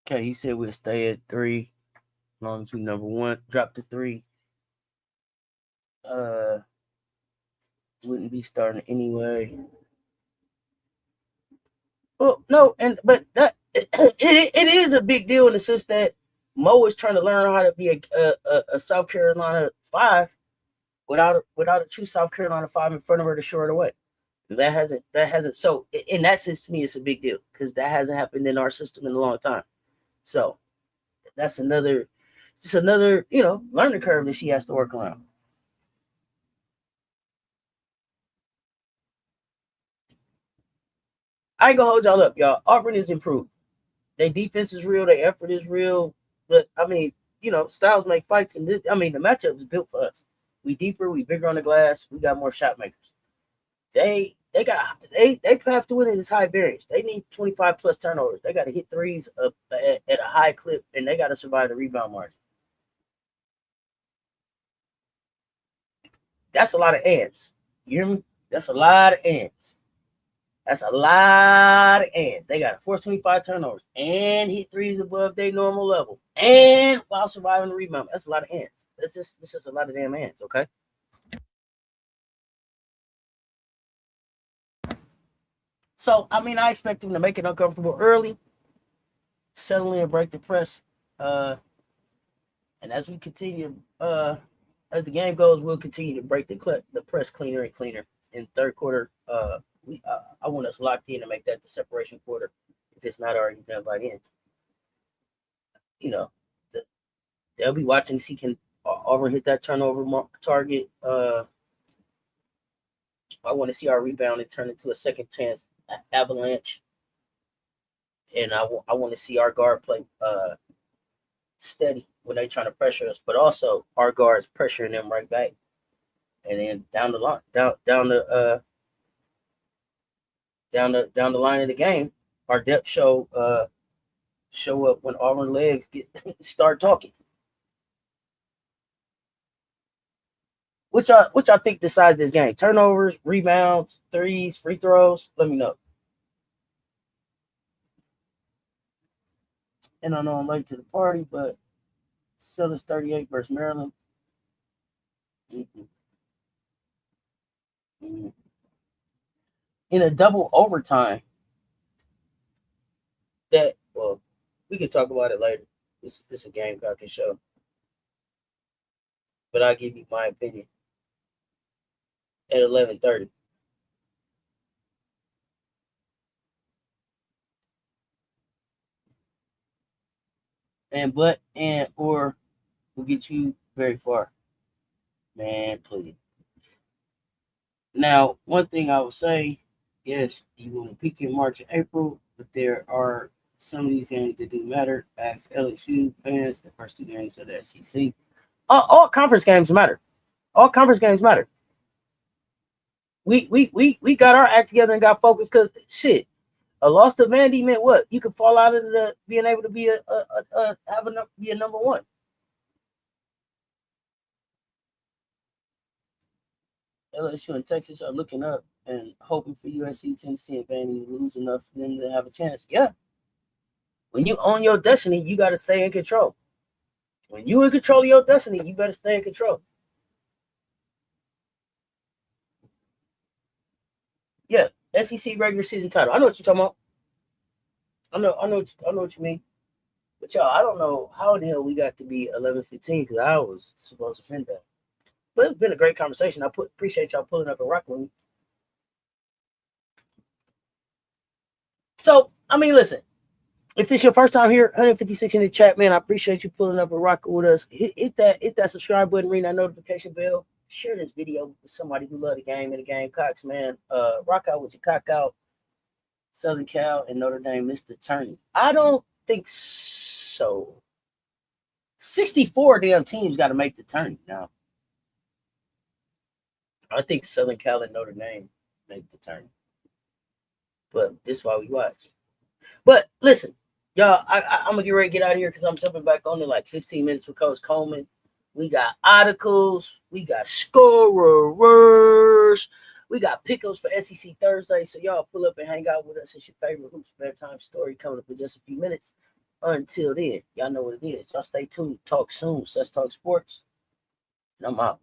Okay, he said we'll stay at 3 as long as we number 1. Drop to 3. Wouldn't be starting anyway. Well, no, but that it is a big deal in the sense that Mo is trying to learn how to be a South Carolina 5 without a true South Carolina 5 in front of her to show her the way. That hasn't. So in that sense, to me, it's a big deal because that hasn't happened in our system in a long time. So that's another learning curve that she has to work around. I ain't gonna hold y'all up, y'all. Auburn is improved. Their defense is real. Their effort is real. But I mean, styles make fights, and the matchup is built for us. We deeper, we bigger on the glass. We got more shot makers. They have to win at this high variance. They need 25 plus turnovers. They got to hit threes up at a high clip, and they got to survive the rebound margin. That's a lot of ands. You hear me? That's a lot of ands. That's a lot of ands. They got to force 25 turnovers and hit threes above their normal level, and while surviving the rebound. That's a lot of ands. It's just a lot of damn ands. Okay. So, I expect them to make it uncomfortable early, settle in and break the press. And as we continue, as the game goes, we'll continue to break the press cleaner and cleaner. In third quarter, I want us locked in to make that the separation quarter if it's not already done by then. They'll be watching to see can Auburn hit that turnover target. I want to see our rebound and turn into a second chance avalanche. And I want to see our guard play steady when they trying to pressure us, but also our guards pressuring them right back. And then down the line, down the line of the game, our depth show up when Auburn legs start talking. Which I think decides this game? Turnovers, rebounds, threes, free throws. Let me know. And I know I'm late to the party, but Sellers 38 versus Maryland. Mm-hmm. Mm-hmm. In a double overtime. We can talk about it later. It's a Gamecocks show. But I'll give you my opinion at 11:30. Or will get you very far. Man, please. Now, one thing I will say, yes, you want to peak in March and April, but there are some of these games that do matter. Ask LSU fans, the first 2 games of the SEC. All conference games matter. All conference games matter. We got our act together and got focused because shit. A loss to Vandy meant what? You could fall out of the being able to be be a number 1. LSU and Texas are looking up and hoping for USC, Tennessee, and Vandy to lose enough for them to have a chance. Yeah. When you own your destiny, you got to stay in control. When you in control of your destiny, you better stay in control. Yeah, SEC regular season title. I know what you're talking about. I know what you mean. But y'all, I don't know how the hell we got to be 11-15 because I was supposed to finish that. But it's been a great conversation. I appreciate y'all pulling up and rocking with me. So, I mean, listen, if it's your first time here, 156 in the chat, man, I appreciate you pulling up and rocking with us. Hit that subscribe button, ring that notification bell. Share this video with somebody who love the game and the Gamecocks, man. Rock out with your cock out. Southern Cal and Notre Dame missed the tourney. I don't think so. 64 damn teams got to make the tourney now. I think Southern Cal and Notre Dame make the tourney. But this is why we watch. But listen, y'all, I'm going to get ready to get out of here because I'm jumping back on in like 15 minutes with Coach Coleman. We got articles. We got scorers. We got pickups for SEC Thursday. So y'all pull up and hang out with us. It's your favorite Hoops Bedtime story coming up in just a few minutes. Until then, y'all know what it is. Y'all stay tuned. Talk soon. Cess Talk Sports. And I'm out.